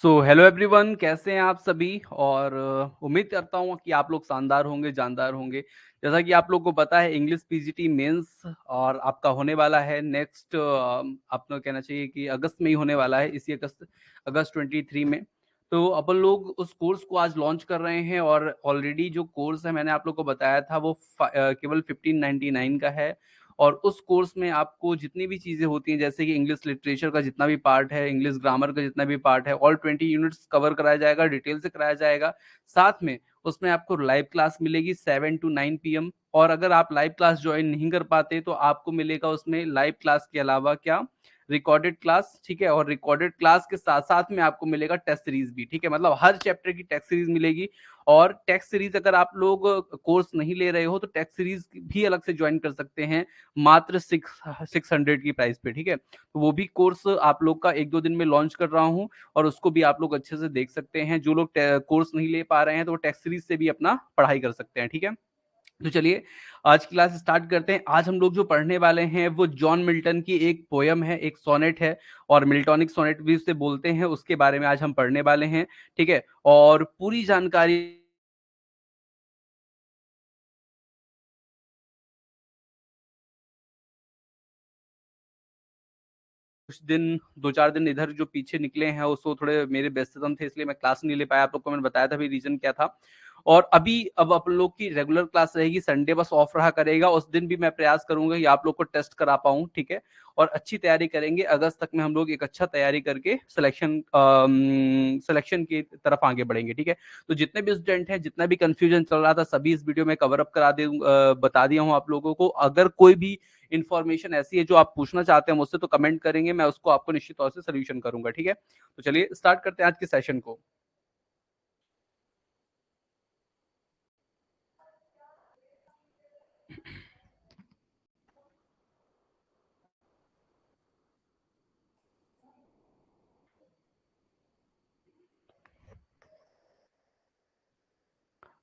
Hello everyone, कैसे हैं आप सभी। और उम्मीद करता हूँ कि आप लोग शानदार होंगे, जानदार होंगे। जैसा कि आप लोग को पता है, इंग्लिश पीजीटी मेंस और आपका होने वाला है नेक्स्ट, आपको कहना चाहिए कि अगस्त में ही होने वाला है, इसी अगस्त अगस्त 23 में। तो अपन लोग उस कोर्स को आज लॉन्च कर रहे हैं और ऑलरेडी जो कोर्स है मैंने आप लोग को बताया था वो केवल 1599 का है। और उस कोर्स में आपको जितनी भी चीजें होती हैं, जैसे कि इंग्लिश लिटरेचर का जितना भी पार्ट है, इंग्लिश ग्रामर का जितना भी पार्ट है, ऑल 20 यूनिट्स कवर कराया जाएगा, डिटेल से कराया जाएगा। साथ में उसमें आपको लाइव क्लास मिलेगी 7 to 9 PM। और अगर आप लाइव क्लास ज्वाइन नहीं कर पाते तो आपको मिलेगा उसमें लाइव क्लास के अलावा क्या, रिकॉर्डेड क्लास। ठीक है, और रिकॉर्डेड क्लास के साथ साथ में आपको मिलेगा टेस्ट सीरीज भी। ठीक है, मतलब हर चैप्टर की टेस्ट सीरीज मिलेगी। और टेक्स्ट सीरीज अगर आप लोग कोर्स नहीं ले रहे हो तो टेक्स्ट सीरीज भी अलग से ज्वाइन कर सकते हैं, मात्र 600 की प्राइस पे। ठीक है, तो वो भी कोर्स आप लोग का 1-2 दिन में लॉन्च कर रहा हूँ और उसको भी आप लोग अच्छे से देख सकते हैं। जो लोग कोर्स नहीं ले पा रहे हैं तो वो टेक्स्ट सीरीज से भी अपना पढ़ाई कर सकते हैं। ठीक है, तो चलिए आज की क्लास स्टार्ट करते हैं। आज हम लोग जो पढ़ने वाले हैं वो जॉन मिल्टन की एक पोयम है, एक सोनेट है, और मिल्टॉनिक सोनेट भी उसे बोलते हैं, उसके बारे में आज हम पढ़ने वाले हैं। ठीक है, और पूरी जानकारी कुछ दिन 2-4 दिन इधर जो पीछे निकले हैं उसको थोड़े मेरे व्यस्ततम थे, इसलिए मैं क्लास नहीं ले पाया। आप लोग को मैंने बताया था भी रीजन क्या था। और अभी अब अपन लोग की रेगुलर क्लास रहेगी, संडे बस ऑफ रहा करेगा। उस दिन भी मैं प्रयास करूंगा कि आप लोग को टेस्ट करा पाऊं। ठीक है, और अच्छी तैयारी करेंगे। अगस्त तक में हम लोग एक अच्छा तैयारी करके सिलेक्शन की तरफ आगे बढ़ेंगे। ठीक है, तो जितने भी स्टूडेंट हैं, जितना भी कंफ्यूजन चल रहा था, सभी इस वीडियो में कवर अप करा दे बता दिया हूं आप लोगों को। अगर कोई भी इन्फॉर्मेशन ऐसी है जो आप पूछना चाहते हैं मुझसे तो कमेंट करेंगे, मैं उसको आपको निश्चित तौर से सोल्यूशन करूंगा। ठीक है, तो चलिए स्टार्ट करते हैं आज के सेशन को।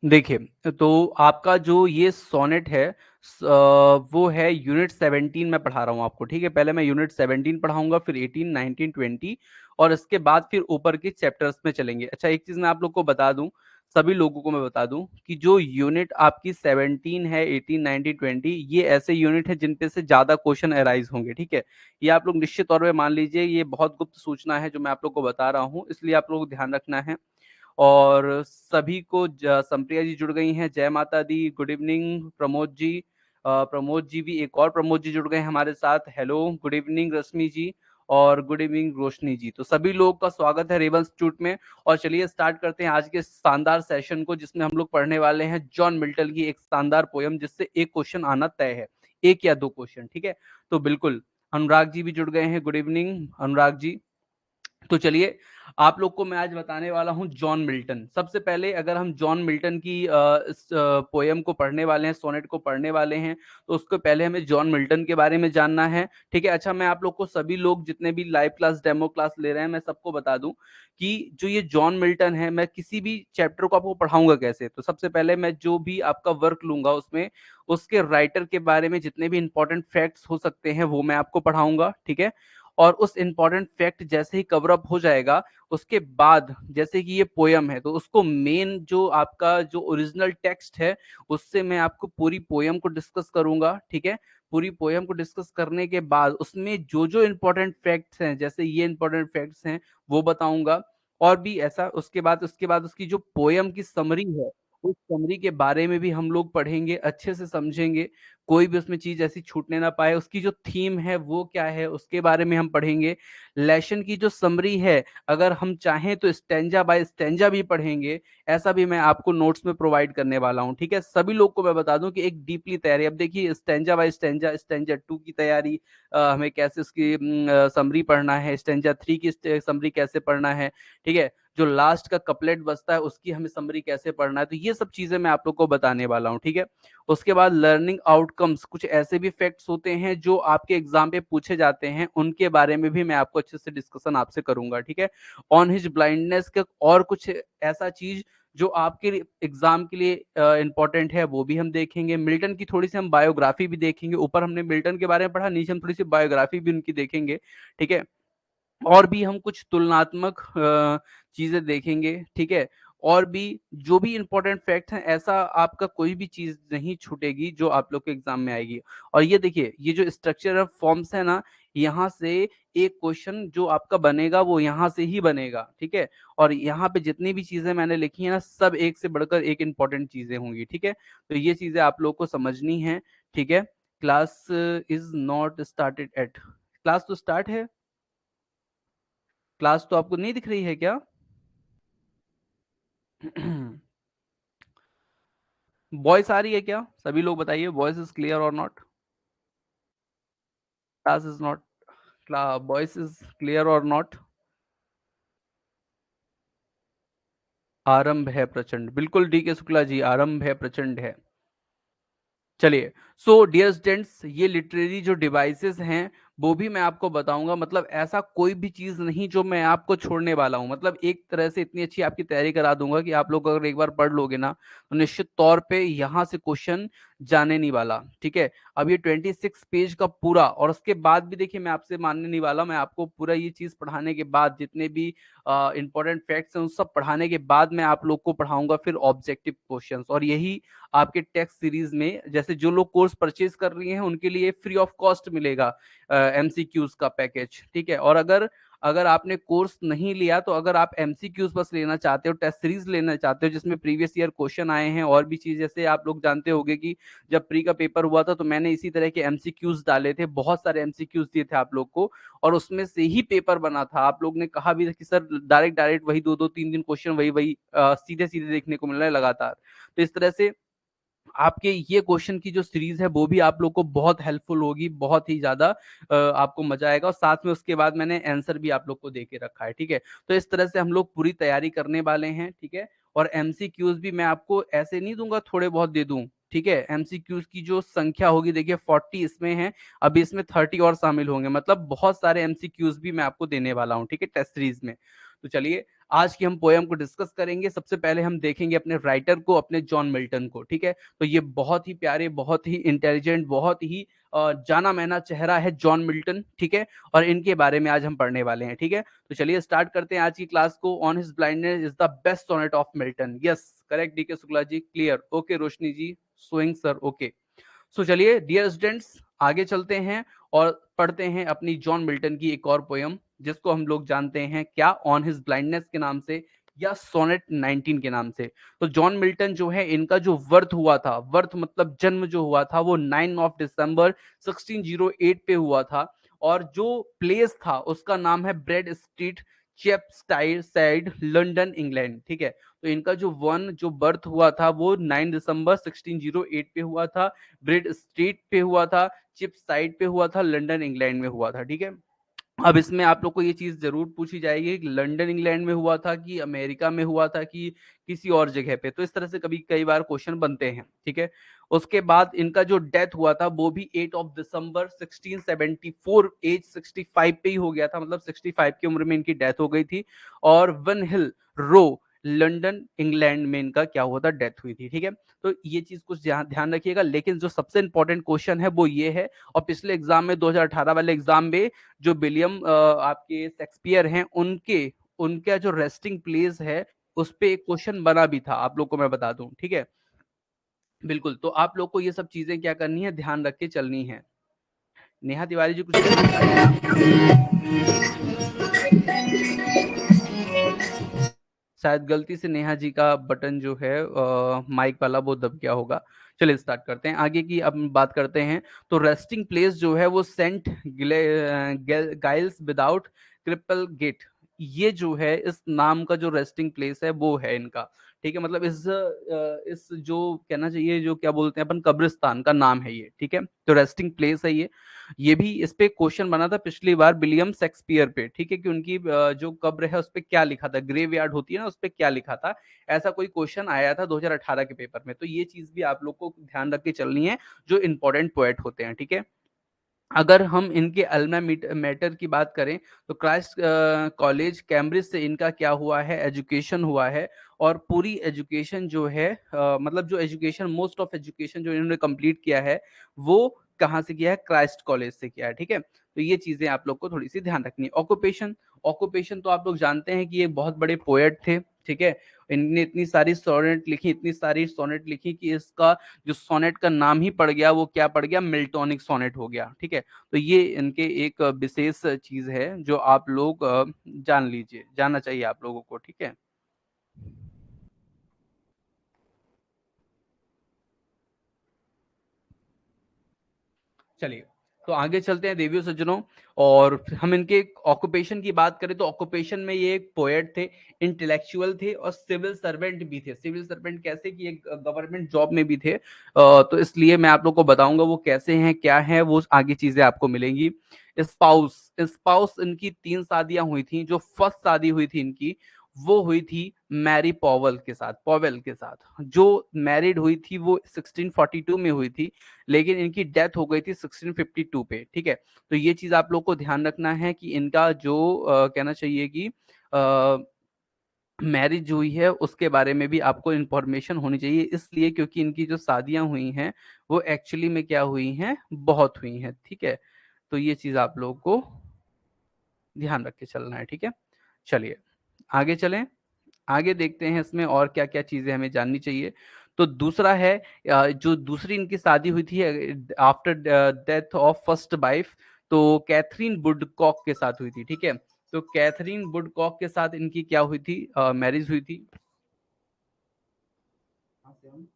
देखिए, तो आपका जो ये सोनेट है वो है यूनिट 17 में पढ़ा रहा हूँ आपको। ठीक है, पहले मैं यूनिट 17 पढ़ाऊंगा, फिर 18, 19, 20, और इसके बाद फिर ऊपर के चैप्टर्स में चलेंगे। अच्छा, एक चीज मैं आप लोग को बता दूं, सभी लोगों को मैं बता दूं कि जो यूनिट आपकी 17 है, 18, 19, 20, ये ऐसे यूनिट है जिन पे से ज्यादा क्वेश्चन अराइज होंगे। ठीक है, ये आप लोग निश्चित तौर पे मान लीजिए, ये बहुत गुप्त सूचना है जो मैं आप लोग को बता रहा हूँ, इसलिए आप लोग को ध्यान रखना है। और सभी को संप्रिया जी जुड़ गई हैं, जय माता दी, गुड इवनिंग प्रमोद जी। प्रमोद जी भी, एक और प्रमोद जी जुड़ गए हैं हमारे साथ, हेलो गुड इवनिंग रश्मि जी, और गुड इवनिंग रोशनी जी। तो सभी लोगों का स्वागत है रेवन इंस्टीट्यूट में। और चलिए स्टार्ट करते हैं आज के शानदार सेशन को, जिसमें हम लोग पढ़ने वाले हैं जॉन मिल्टन की एक शानदार पोयम, जिससे एक क्वेश्चन आना तय है, एक या दो क्वेश्चन। ठीक है, तो बिल्कुल अनुराग जी भी जुड़ गए हैं, गुड इवनिंग अनुराग जी। तो चलिए आप लोग को मैं आज बताने वाला हूं जॉन मिल्टन। सबसे पहले अगर हम जॉन मिल्टन की इस पोयम को पढ़ने वाले हैं, सोनेट को पढ़ने वाले हैं, तो उसको पहले हमें जॉन मिल्टन के बारे में जानना है। ठीक है, अच्छा मैं आप लोग को, सभी लोग जितने भी लाइव क्लास डेमो क्लास ले रहे हैं, मैं सबको बता दूं कि जो ये जॉन मिल्टन है, मैं किसी भी चैप्टर को आपको पढ़ाऊंगा कैसे। तो सबसे पहले मैं जो भी आपका वर्क लूंगा उसमें उसके राइटर के बारे में जितने भी इंपॉर्टेंट फैक्ट्स हो सकते हैं वो मैं आपको पढ़ाऊंगा। ठीक है, और उस इंपॉर्टेंट फैक्ट जैसे ही कवर अप हो जाएगा, उसके बाद जैसे कि ये पोयम है तो उसको मेन जो आपका जो ओरिजिनल टेक्स्ट है उससे मैं आपको पूरी पोयम को डिस्कस करूंगा। ठीक है, पूरी पोयम को डिस्कस करने के बाद उसमें जो जो इंपॉर्टेंट फैक्ट्स हैं, जैसे ये इंपॉर्टेंट फैक्ट्स हैं, वो बताऊंगा। और भी ऐसा उसके बाद उसकी जो पोयम की समरी है, उस समरी के बारे में भी हम लोग पढ़ेंगे, अच्छे से समझेंगे, कोई भी उसमें चीज ऐसी छूटने ना पाए। उसकी जो थीम है वो क्या है उसके बारे में हम पढ़ेंगे। लेसन की जो समरी है, अगर हम चाहें तो स्टेंजा बाय स्टेंजा भी पढ़ेंगे, ऐसा भी मैं आपको नोट्स में प्रोवाइड करने वाला हूं। ठीक है, सभी लोग को मैं बता दूं कि एक डीपली तैयारी, अब देखिए स्टेंजा बाय स्टेंजा, स्टेंजा 2 की तैयारी, हमें कैसे उसकी समरी पढ़ना है, स्टेंजा 3 की समरी कैसे पढ़ना है। ठीक है, जो लास्ट का कपलेट बचता है उसकी हमें समरी कैसे पढ़ना है, तो ये सब चीजें मैं आप लोग को बताने वाला हूँ। ठीक है, उसके बाद लर्निंग आउटकम्स, कुछ ऐसे भी फैक्ट्स होते हैं जो आपके एग्जाम पे पूछे जाते हैं, उनके बारे में भी मैं आपको अच्छे से डिस्कशन आपसे करूंगा। ठीक है, ऑन हिज ब्लाइंडनेस के और कुछ ऐसा चीज जो आपके एग्जाम के लिए इंपॉर्टेंट है वो भी हम देखेंगे। मिल्टन की थोड़ी सी हम बायोग्राफी भी देखेंगे, ऊपर हमने मिल्टन के बारे में पढ़ा, नीचे हम थोड़ी सी बायोग्राफी भी उनकी देखेंगे। ठीक है, और भी हम कुछ तुलनात्मक चीजें देखेंगे, ठीक है। और भी जो भी इंपॉर्टेंट फैक्ट हैं, ऐसा आपका कोई भी चीज नहीं छूटेगी जो आप लोग के एग्जाम में आएगी। और ये देखिए, ये जो स्ट्रक्चर ऑफ फॉर्म्स है ना, यहाँ से एक क्वेश्चन जो आपका बनेगा वो यहाँ से ही बनेगा, ठीक है। और यहाँ पे जितनी भी चीजें मैंने लिखी है ना, सब एक से बढ़कर एक इंपॉर्टेंट चीजें होंगी, ठीक है। तो ये चीजें आप लोग को समझनी है, ठीक है। Class is not started at, class तो स्टार्ट है। क्लास तो आपको नहीं दिख रही है क्या? वॉइस आ रही है क्या? सभी लोग बताइए, वॉइस इज क्लियर और not? Class is not, voice is clear और नॉट? आरंभ है प्रचंड, बिल्कुल डी के शुक्ला जी, आरंभ है प्रचंड है। चलिए, सो डियर स्टूडेंट्स, ये लिटरेरी जो डिवाइसेस हैं वो भी मैं आपको बताऊंगा। मतलब ऐसा कोई भी चीज नहीं जो मैं आपको छोड़ने वाला हूं। मतलब एक तरह से इतनी अच्छी आपकी तैयारी करा दूंगा कि आप लोग अगर एक बार पढ़ लोगे ना, तो निश्चित तौर पे यहाँ से क्वेश्चन जाने नहीं वाला, ठीक है। अब ये 26 पेज का पूरा, और उसके बाद भी देखिए मैं आपसे मानने नहीं वाला, मैं आपको पूरा ये चीज पढ़ाने के बाद जितने भी इंपॉर्टेंट फैक्ट्स हैं उन सब पढ़ाने के बाद मैं आप लोग को पढ़ाऊंगा फिर ऑब्जेक्टिव क्वेश्चंस। और यही आपके टेक्स्ट सीरीज में, जैसे जो लोग कोर्स परचेज कर रही हैं उनके लिए फ्री ऑफ कॉस्ट मिलेगा एमसीक्यूज का पैकेज, ठीक है। और अगर अगर आपने कोर्स नहीं लिया, तो अगर आप एमसीक्यूज बस लेना चाहते हो, टेस्ट सीरीज लेना चाहते हो जिसमें प्रीवियस ईयर क्वेश्चन आए हैं और भी चीज, जैसे आप लोग जानते होंगे कि जब प्री का पेपर हुआ था तो मैंने इसी तरह के एमसीक्यूज डाले थे, बहुत सारे एमसीक्यूज दिए थे आप लोग को, और उसमें से ही पेपर बना था। आप लोग ने कहा भी था कि सर डायरेक्ट डायरेक्ट वही दो दो तीन दिन क्वेश्चन वही वही सीधे सीधे देखने को मिल रहा है लगातार। तो इस तरह से आपके ये क्वेश्चन की जो सीरीज है वो भी आप लोग को बहुत हेल्पफुल होगी, बहुत ही ज्यादा आपको मजा आएगा। और साथ में उसके बाद मैंने आंसर भी आप लोग को दे के रखा है, ठीक है। तो इस तरह से हम लोग पूरी तैयारी करने वाले हैं, ठीक है। और एमसीक्यूज भी मैं आपको ऐसे नहीं दूंगा थोड़े बहुत दे दूं, ठीक है। एमसीक्यूज की जो संख्या होगी, देखिए 40 इसमें है, अभी इसमें 30 और शामिल होंगे, मतलब बहुत सारे एमसीक्यूज भी मैं आपको देने वाला हूँ, ठीक है, टेस्ट सीरीज में। तो चलिए, आज की हम पोयम को डिस्कस करेंगे। सबसे पहले हम देखेंगे अपने राइटर को, अपने जॉन मिल्टन को, ठीक है। तो ये बहुत ही प्यारे, बहुत ही इंटेलिजेंट, बहुत ही जाना माना चेहरा है जॉन मिल्टन, ठीक है। और इनके बारे में आज हम पढ़ने वाले हैं, ठीक है। तो चलिए स्टार्ट करते हैं आज की क्लास को। On his blindness is the best sonnet of Milton, yes correct D K Shukla ji, clear, okay Roshni ji, सोइंग सर, ओके। सो चलिए डियर स्टूडेंट्स, आगे चलते हैं और पढ़ते हैं अपनी जॉन मिल्टन की एक और पोयम, जिसको हम लोग जानते हैं क्या, ऑन हिज ब्लाइंडनेस के नाम से या सोनेट 19 के नाम से। तो जॉन मिल्टन जो है, इनका जो वर्थ हुआ था, वर्थ मतलब जन्म जो हुआ था, वो 9 दिसंबर 1608 पे हुआ था। और जो प्लेस था उसका नाम है Bread Street, Cheapside, London England, ठीक है। तो इनका जो बर्थ हुआ था वो 9 दिसंबर 1608 पे हुआ था, ब्रिड स्ट्रीट पे हुआ था, चिप साइड पे हुआ था, लंदन इंग्लैंड में हुआ था, ठीक है। अब इसमें आप लोग को ये चीज जरूर पूछी जाएगी कि लंदन इंग्लैंड में हुआ था कि अमेरिका में हुआ था कि किसी और जगह पे। तो इस तरह से कभी कई बार क्वेश्चन बनते हैं, ठीक है। उसके बाद इनका जो डेथ हुआ था वो भी 8 दिसंबर 1674, एज 65 पे ही हो गया था, मतलब 65 की उम्र में इनकी डेथ हो गई थी। और वन हिल रो, लंदन इंग्लैंड में इनका क्या हुआ था, डेथ हुई थी, ठीक है। तो ये चीज कुछ ध्यान रखिएगा। लेकिन जो सबसे इंपॉर्टेंट क्वेश्चन है वो ये है, और पिछले एग्जाम में 2018 वाले एग्जाम में जो विलियम आपके शेक्सपियर हैं, उनके उनका जो रेस्टिंग प्लेस है उस पे एक क्वेश्चन बना भी था, आप लोग को मैं बता दूं, ठीक है। बिल्कुल, तो आप लोग को ये सब चीजें क्या करनी है, ध्यान रख के चलनी है। नेहा तिवारी जी कुछ कहना चाहेंगे आप? शायद गलती से नेहा जी का बटन जो है माइक वाला वो दब गया होगा। चलिए स्टार्ट करते हैं आगे की, अब बात करते हैं। तो रेस्टिंग प्लेस जो है वो saint Giles without Cripplegate, ये जो है इस नाम का जो रेस्टिंग प्लेस है वो है इनका, ठीक है। मतलब इस जो कहना चाहिए, जो क्या बोलते हैं अपन, कब्रिस्तान का नाम है ये, ठीक है। तो रेस्टिंग प्लेस है ये भी इस पे क्वेश्चन बना था पिछली बार विलियम शेक्सपियर पे, ठीक है, कि उनकी जो कब्र है उस पे क्या लिखा था, ग्रेव यार्ड होती है ना, उस पे क्या लिखा था। ऐसा कोई क्वेश्चन आया था 2018 के पेपर में। तो ये चीज भी आप लोग को ध्यान रख के चलनी है, जो इंपॉर्टेंट पोएट होते हैं, ठीक है। अगर हम इनके अल्मा मैटर की बात करें, तो क्राइस्ट कॉलेज कैम्ब्रिज से इनका क्या हुआ है, एजुकेशन हुआ है। और पूरी एजुकेशन जो है मतलब जो एजुकेशन, मोस्ट ऑफ एजुकेशन जो इन्होंने कंप्लीट किया है वो कहाँ से किया है, क्राइस्ट कॉलेज से किया है, ठीक है। तो ये चीजें आप लोग को थोड़ी सी ध्यान रखनी है। ऑक्यूपेशन, ऑक्यूपेशन तो आप लोग जानते हैं कि ये बहुत बड़े पोएट थे, ठीक है। इनने इतनी सारी सोनेट लिखी, इतनी सारी सोनेट लिखी कि इसका जो सोनेट का नाम ही पड़ गया, वो क्या पड़ गया, मिल्टोनिक सोनेट हो गया, ठीक है। तो ये इनके एक विशेष चीज है जो आप लोग जान लीजिए, जानना चाहिए आप लोगों को, ठीक है। चलिए, तो आगे चलते हैं देवियों सज्जनों। और हम इनके ऑक्यूपेशन की बात करें तो ऑक्यूपेशन में ये एक पोएट थे, इंटेलेक्चुअल थे और सिविल सर्वेंट भी थे। सिविल सर्वेंट कैसे कि एक गवर्नमेंट जॉब में भी थे, तो इसलिए मैं आप लोग को बताऊंगा वो कैसे हैं, क्या है, वो आगे चीजें आपको मिलेंगी। स्पाउस, स्पाउस इनकी 3 शादियां हुई थी। जो फर्स्ट शादी हुई थी इनकी, वो हुई थी मैरी पॉवेल के साथ, पॉवेल के साथ। जो मैरिड हुई थी वो 1642 में हुई थी, लेकिन इनकी डेथ हो गई थी 1652 पे, ठीक है। तो ये चीज आप लोग को ध्यान रखना है कि इनका जो कहना चाहिए कि मैरिज हुई है उसके बारे में भी आपको इंफॉर्मेशन होनी चाहिए, इसलिए क्योंकि इनकी जो शादियां हुई हैं वो एक्चुअली में क्या हुई हैं, बहुत हुई हैं, ठीक है। तो ये चीज आप लोगों को ध्यान रख के चलना है, ठीक है। चलिए आगे चलें, आगे देखते हैं इसमें और क्या क्या चीजें हमें जाननी चाहिए। तो दूसरा है, जो दूसरी इनकी शादी हुई थी after death of first wife, तो कैथरीन वुडकॉक के साथ हुई थी, ठीक है। तो कैथरीन वुडकॉक के साथ इनकी क्या हुई थी, मैरिज हुई थी। हाँ, श्याम।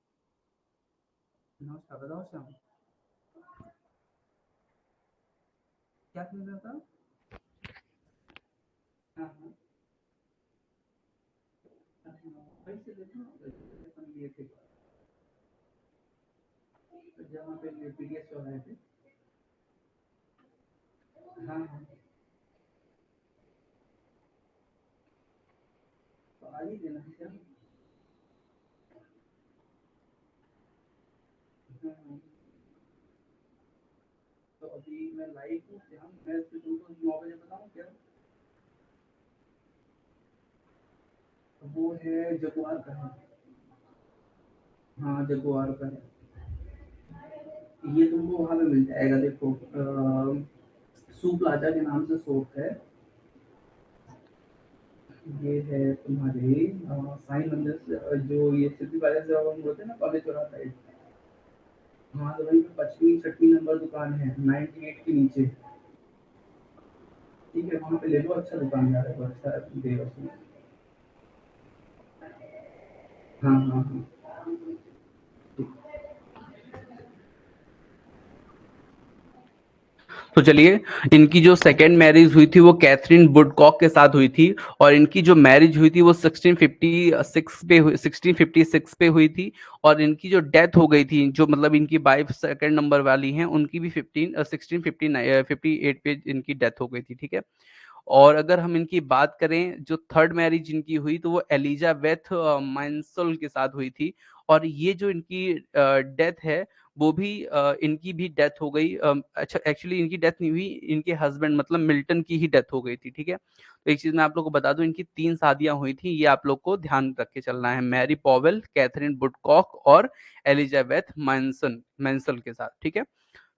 नमस्कार, बताओ श्याम, क्या सुन रहा था। हाँ, हाँ, हाँ, वहीं से देखो ना, अपन लिए थे जहाँ पे पीडीएस चल रहे थे। हाँ, हाँ, तो आ ही देना श्याम। हाँ, हाँ। तो अभी मैं लाइव हूँ श्याम, मैं तो तुमको 9 बजे बताऊँ क्या। वो है जगुआर का है। हाँ, जगुआर का है। ये तुमको वहाँ पे मिल जाएगा, देखो सू प्लाजा के नाम से शॉप है। ये है तुम्हारे साईं मंदिर से जो ये सिटी पैलेस जब हम होते हैं ना, कॉलेज चौराहा साइड। हाँ, तो वहीं पे पचवीं छठवीं नंबर दुकान है, 98 के नीचे। ठीक है, वहाँ पे ले लो, अच्छा दुकानदार है, वो अच्छा देगा उसमें। हाँ, हाँ, हाँ। तो चलिए, इनकी जो सेकेंड मैरिज हुई थी वो कैथरीन वुडकॉक के साथ हुई थी। और इनकी जो मैरिज हुई थी वो 1656 पे हुई थी। और इनकी जो डेथ हो गई थी, जो मतलब इनकी वाइफ सेकेंड नंबर वाली हैं, उनकी भी 1658 पे इनकी डेथ हो गई थी, ठीक है। और अगर हम इनकी बात करें, जो थर्ड मैरिज इनकी हुई तो वो एलिजाबेथ माइंसल के साथ हुई थी। और ये जो इनकी डेथ है, वो भी इनकी भी डेथ हो गई, अच्छा एक्चुअली इनकी डेथ नहीं हुई, इनके हस्बैंड मतलब मिल्टन की ही डेथ हो गई थी, ठीक है। तो एक चीज मैं आप लोग को बता दूं, इनकी 3 शादियां हुई थी, ये आप लोग को ध्यान रख के चलना है, मैरी पॉवेल, कैथरीन वुडकॉक और एलिजाबेथ मैंसन मैंसल के साथ, ठीक है।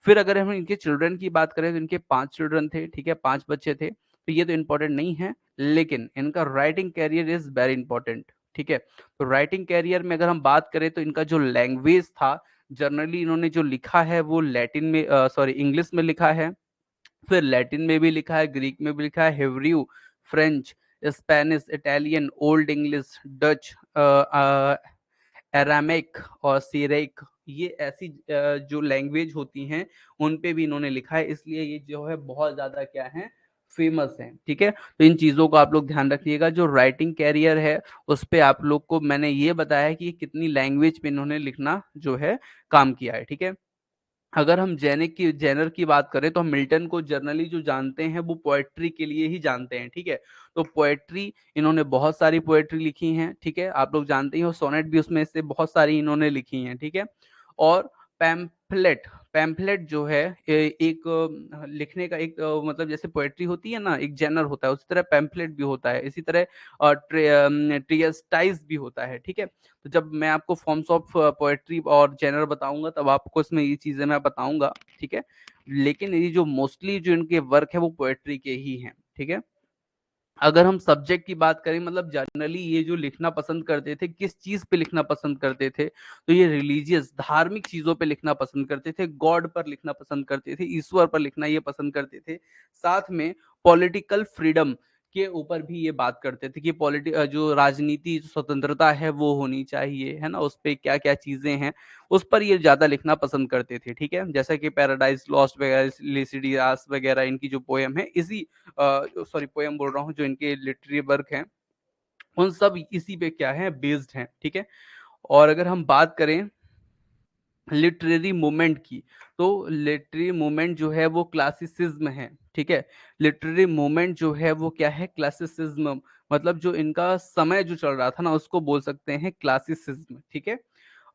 फिर अगर हम इनके चिल्ड्रन की बात करें तो इनके 5 चिल्ड्रन थे, ठीक है, 5 बच्चे थे। तो ये तो इंपॉर्टेंट नहीं है, लेकिन इनका writing career is very important, ठीक है। तो राइटिंग कैरियर में अगर हम बात करें तो इनका जो लैंग्वेज था, जनरली इन्होंने जो लिखा है वो लैटिन में, सॉरी, इंग्लिश में लिखा है। फिर लैटिन में भी लिखा है, ग्रीक में भी लिखा है, Hebrew, French, Spanish, Italian, old English, Dutch, Aramaic और सिरेक, ये ऐसी जो लैंग्वेज होती हैं उन पे भी इन्होंने लिखा है, इसलिए ये जो है बहुत ज्यादा क्या है, फेमस है, ठीक है। तो इन चीजों को आप लोग ध्यान रखिएगा। जो राइटिंग कैरियर है उस पे आप लोग को मैंने ये बताया कि कितनी लैंग्वेज पे इन्होंने लिखना जो है काम किया है, ठीक है। अगर हम जेनर की बात करें तो हम मिल्टन को जनरली जो जानते हैं वो पोएट्री के लिए ही जानते हैं, ठीक है। तो पोएट्री, इन्होंने बहुत सारी पोएट्री लिखी हैं, ठीक है, आप लोग जानते ही हो, सोनेट भी उसमें से बहुत सारी इन्होंने लिखी हैं, ठीक है। और पैम्फलेट पैम्फलेट जो है एक लिखने का एक मतलब जैसे पोएट्री होती है ना, एक जनर होता है, उसी तरह पैम्फलेट भी होता है, इसी तरह ट्रियस्टाइज भी होता है, ठीक है। तो जब मैं आपको फॉर्म्स ऑफ पोएट्री और जनर बताऊंगा तब आपको इसमें ये चीजें मैं बताऊंगा, ठीक है। लेकिन ये जो मोस्टली जो इनके वर्क है वो पोएट्री के ही हैं, ठीक है। अगर हम सब्जेक्ट की बात करें, मतलब जनरली ये जो लिखना पसंद करते थे, किस चीज पे लिखना पसंद करते थे, तो ये रिलीजियस धार्मिक चीजों पे लिखना पसंद करते थे, गॉड पर लिखना पसंद करते थे, ईश्वर पर लिखना ये पसंद करते थे। साथ में पॉलिटिकल फ्रीडम के ऊपर भी ये बात करते थे कि जो राजनीति स्वतंत्रता है वो होनी चाहिए, है ना, उस पे क्या क्या चीजें हैं, उस पर ये ज्यादा लिखना पसंद करते थे, ठीक है। जैसा कि पैराडाइज लॉस्ट वगैरह, लिसिडियास वगैरह, इनकी जो पोयम है इसी सॉरी पोयम बोल रहा हूँ, जो इनके लिटरेरी वर्क हैं उन सब इसी पे क्या है, बेस्ड हैं, ठीक है। और अगर हम बात करें लिटरेरी मूवमेंट की, तो लिटरेरी मूवमेंट जो है वो क्लासिसिज्म है, ठीक है। लिटरेरी मूवमेंट जो है वो क्या है, क्लासिसिज्म, मतलब जो इनका समय जो चल रहा था ना उसको बोल सकते हैं क्लासिसिज्म, ठीक है।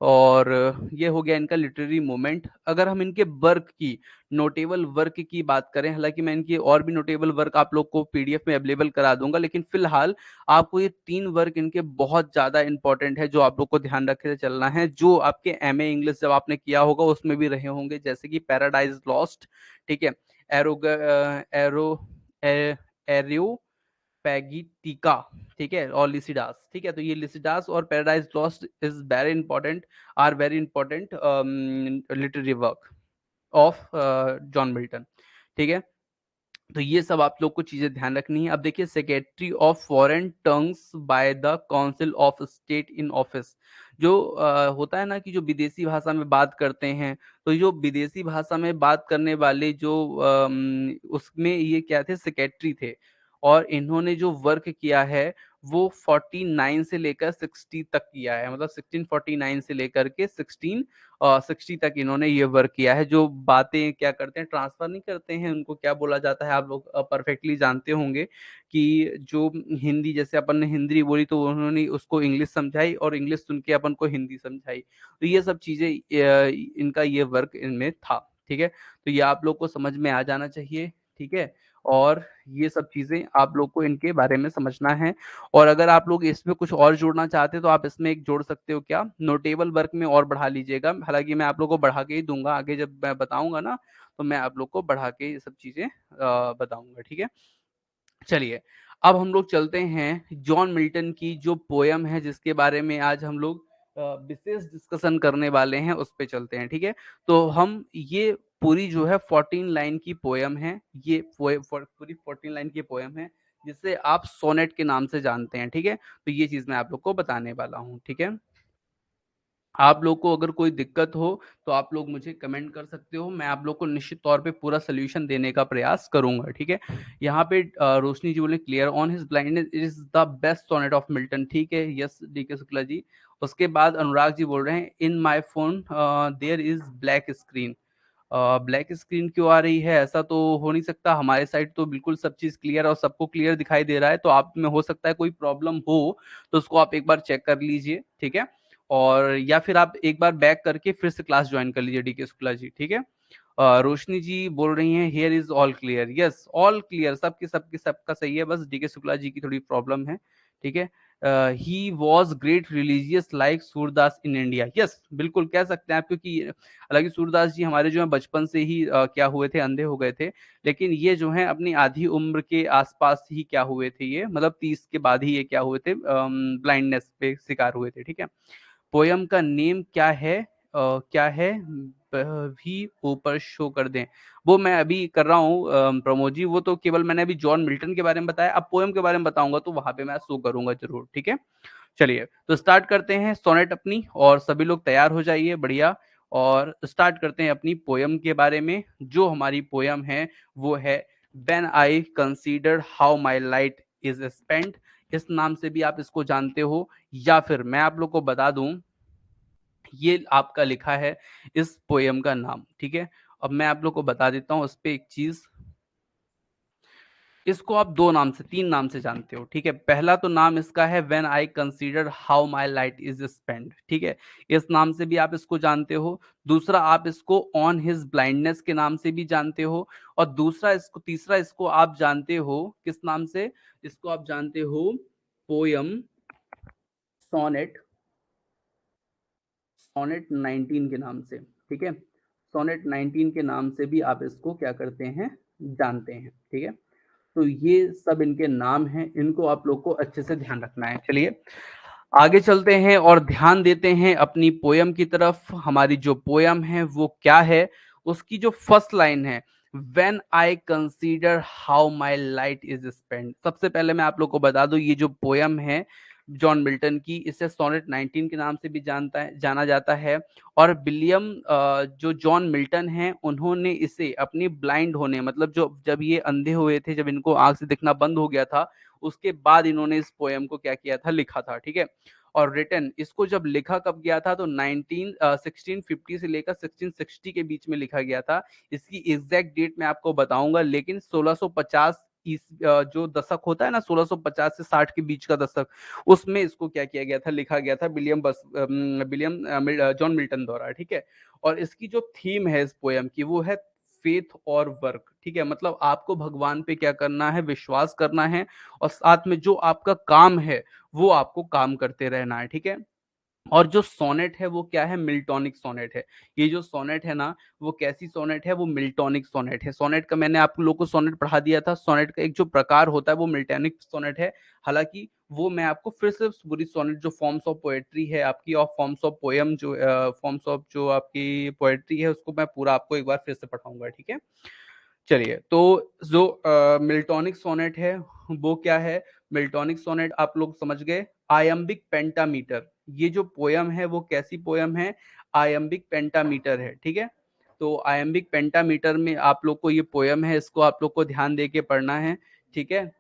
और ये हो गया इनका लिटरेरी मोमेंट। अगर हम इनके वर्क की, नोटेबल वर्क की बात करें, हालांकि मैं इनकी और भी नोटेबल वर्क आप लोग को पीडीएफ में अवेलेबल करा दूंगा, लेकिन फिलहाल आपको ये 3 वर्क इनके बहुत ज़्यादा इंपॉर्टेंट है जो आप लोग को ध्यान रख के चलना है, जो आपके एमए इंग्लिश जब आपने किया होगा उसमें भी रहे होंगे, जैसे कि पैराडाइज लॉस्ट, ठीक है, एरोग एरो ए- एरियो पैगीटिका, ठीक है, और लिसिडास, ठीक है। तो ये लिसिडास और Paradise Lost is very important, are very important literary work of John Milton, ठीक है। तो ये सब आप लोग को चीजें ध्यान रखनी है। अब देखिए, secretary of foreign tongues by the council of state in office, जो होता है ना कि जो विदेशी भाषा में बात करते हैं, तो जो विदेशी भाषा में बात करने वाले जो उसमें ये क्या थे, सेक्रेटरी थे। और इन्होंने जो वर्क किया है वो 49 से लेकर 60 तक किया है, मतलब 1649 से लेकर के 60 तक इन्होंने ये वर्क किया है। जो बातें क्या करते हैं, ट्रांसफर नहीं करते हैं, उनको क्या बोला जाता है, आप लोग परफेक्टली जानते होंगे कि जो हिंदी, जैसे अपन ने हिंदी बोली तो उन्होंने उसको इंग्लिश समझाई, और इंग्लिश सुन के अपन को हिंदी समझाई, तो ये सब चीजें इनका ये वर्क इनमें था, ठीक है। तो ये आप लोग को समझ में आ जाना चाहिए, ठीक है। और ये सब चीजें आप लोग को इनके बारे में समझना है। और अगर आप लोग इसमें कुछ और जोड़ना चाहते हैं तो आप इसमें एक जोड़ सकते हो, क्या, नोटेबल वर्क में और बढ़ा लीजिएगा। हालांकि मैं आप लोग को बढ़ा के ही दूंगा, आगे जब मैं बताऊंगा ना तो मैं आप लोग को बढ़ा के ये सब चीजें बताऊंगा, ठीक है। चलिए, अब हम लोग चलते हैं जॉन मिल्टन की जो पोयम है जिसके बारे में आज हम लोग विशेष डिस्कशन करने वाले हैं, उस पे चलते हैं, ठीक है। तो हम ये पूरी जो है 14 लाइन की पोयम है, ये पूरी 14 लाइन की पोयम है, जिसे आप सोनेट के नाम से जानते हैं, ठीक है। तो ये चीज मैं आप लोग को बताने वाला हूँ, ठीक है। आप लोग को अगर कोई दिक्कत हो तो आप लोग मुझे कमेंट कर सकते हो, मैं आप लोग को निश्चित तौर पे पूरा सोल्यूशन देने का प्रयास करूंगा, ठीक है। यहाँ पे रोशनी जी बोले clear on his blindness is the best sonnet of Milton, ठीक है, यस डीके शुक्ला जी। उसके बाद अनुराग जी बोल रहे हैं in my phone there is black screen. Black screen क्यों आ रही है, ऐसा तो हो नहीं सकता, हमारे साइड तो बिल्कुल सब चीज क्लियर और सबको क्लियर दिखाई दे रहा है, तो आप में हो सकता है कोई प्रॉब्लम हो, तो उसको आप एक बार चेक कर लीजिए, ठीक है। और या फिर आप एक बार बैक करके फिर से क्लास ज्वाइन कर लीजिए डीके शुक्ला जी, ठीक है। रोशनी जी बोल रही हैं here is all clear, yes all clear, सबके सबके सबका सही है, बस डीके शुक्ला जी की थोड़ी प्रॉब्लम है, ठीक है। He was great religious like Surdas in India, yes बिल्कुल कह सकते हैं आप, क्योंकि हालांकि सूरदास जी हमारे जो है बचपन से ही क्या हुए थे, अंधे हो गए थे, लेकिन ये जो है अपनी आधी उम्र के आसपास ही क्या हुए थे, ये मतलब 30 के बाद ही ये क्या हुए थे, ब्लाइंडनेस पे शिकार हुए थे, ठीक है। पोयम का नेम क्या है, क्या है, भी ऊपर शो कर दें, वो मैं अभी कर रहा हूँ प्रमोद जी, वो तो केवल मैंने अभी जॉन मिल्टन के बारे में बताया, अब पोयम के बारे में बताऊंगा तो वहां पे मैं शो करूंगा जरूर, ठीक है। चलिए तो स्टार्ट करते हैं सोनेट अपनी, और सभी लोग तैयार हो जाइए, बढ़िया। और स्टार्ट करते हैं अपनी पोयम के बारे में। जो हमारी पोयम है वो है when I consider how my light is spent, इस नाम से भी आप इसको जानते हो, या फिर मैं आप लोग को बता दूं, ये आपका लिखा है इस पोयम का नाम, ठीक है। अब मैं आप लोग को बता देता हूँ उस पे एक चीज, इसको आप दो नाम से, तीन नाम से जानते हो, ठीक है। पहला तो नाम इसका है when I consider how my light is spend, ठीक है, इस नाम से भी आप इसको जानते हो। दूसरा आप इसको ऑन हिज ब्लाइंडनेस के नाम से भी जानते हो। और दूसरा इसको, तीसरा इसको आप जानते हो किस नाम से, इसको आप जानते हो पोयम सोनेट, सोनेट 19 के नाम से, ठीक है। सोनेट 19 के नाम से भी आप इसको क्या करते हैं, जानते हैं, ठीक है। तो ये सब इनके नाम हैं, इनको आप लोग को अच्छे से ध्यान रखना है। चलिए आगे चलते हैं और ध्यान देते हैं अपनी पोयम की तरफ। हमारी जो पोयम है वो क्या है, उसकी जो फर्स्ट लाइन है, when I consider how my light is spend. सबसे पहले मैं आप लोग को बता दूं, ये जो पोयम है जॉन मिल्टन की, इसे सोनेट 19 के नाम से भी जाना जाता है। और विलियम जो जॉन मिल्टन हैं, उन्होंने इसे अपनी ब्लाइंड होने, मतलब जो जब ये अंधे हुए थे, जब इनको आंख से दिखना बंद हो गया था, उसके बाद इन्होंने इस पोयम को क्या किया था, लिखा था, ठीक है। और रिटन इसको जब लिखा कब गया था, तो 1650 से लेकर 1660 के बीच में लिखा गया था। इसकी एग्जैक्ट डेट मैं आपको बताऊंगा, लेकिन 1650 जो दशक होता है ना, 1650 से 60 के बीच का दशक, उसमें इसको क्या किया गया था, लिखा गया था विलियम जॉन मिल्टन द्वारा, ठीक है। और इसकी जो थीम है इस पोयम की, वो है फेथ और वर्क, ठीक है। मतलब आपको भगवान पे क्या करना है, विश्वास करना है, और साथ में जो आपका काम है वो आपको काम करते रहना है, ठीक है। और जो सोनेट है वो क्या है, मिल्टॉनिक सोनेट है। ये जो सोनेट है ना, वो कैसी सोनेट है, वो मिल्टॉनिक सोनेट है। सोनेट का मैंने आप लोग को सोनेट पढ़ा दिया था, सोनेट का एक जो प्रकार होता है वो मिल्टॉनिक सोनेट है। हालांकि वो मैं आपको फिर से पूरी सोनेट जो फॉर्म्स ऑफ पोएट्री है आपकी, और फॉर्म्स ऑफ पोयम जो फॉर्म्स ऑफ जो आपकी पोएट्री है, उसको मैं पूरा आपको एक बार फिर से पढ़ाऊंगा, ठीक है। चलिए, तो जो मिल्टॉनिक सोनेट है वो क्या है, मिल्टॉनिक सोनेट आप लोग समझ गए। आयम्बिक पेंटामीटर, ये जो पोयम है वो कैसी पोयम है, आयम्बिक पेंटामीटर है, ठीक है। तो आयम्बिक पेंटामीटर में आप लोग को ये पोयम है, इसको आप लोग को ध्यान दे के पढ़ना है, ठीक है।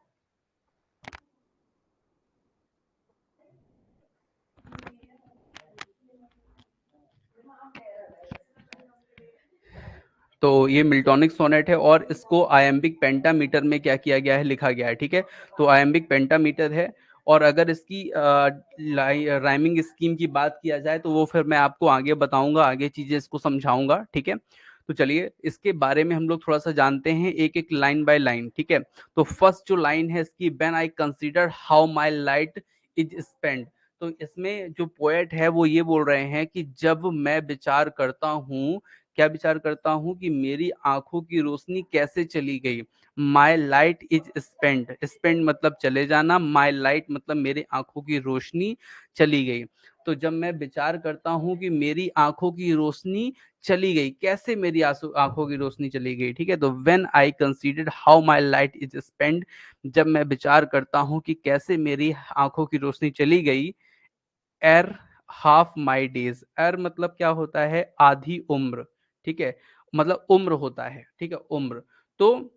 तो ये मिल्टॉनिक सोनेट है, और इसको आयम्बिक पेंटामीटर में क्या किया गया है, लिखा गया है, ठीक है। तो आयम्बिक पेंटामीटर है। और अगर इसकी राइमिंग स्कीम की बात किया जाए, तो वो फिर मैं आपको आगे बताऊंगा, आगे चीजें इसको समझाऊंगा, ठीक है। तो चलिए इसके बारे में हम लोग थोड़ा सा जानते हैं, एक एक लाइन बाय लाइन, ठीक है। तो फर्स्ट जो लाइन है इसकी, when I consider how my light is spend. तो इसमें जो पोएट है वो ये बोल रहे हैं कि जब मैं विचार करता हूँ, क्या विचार करता हूं कि मेरी आंखों की रोशनी कैसे चली गई। माई लाइट इज स्पेंड, स्पेंड मतलब चले जाना, माई लाइट मतलब मेरी आंखों की रोशनी चली गई। तो जब मैं विचार करता हूं कि मेरी आंखों की रोशनी चली गई, कैसे मेरी आंखों की रोशनी चली गई, ठीक है। तो when I consider how my light is spend, जब मैं विचार करता हूं कि कैसे मेरी आंखों की रोशनी चली गई। एर हाफ माई डेज, एर मतलब क्या होता है, आधी उम्र, ठीक है, मतलब उम्र होता है, ठीक है, उम्र। तो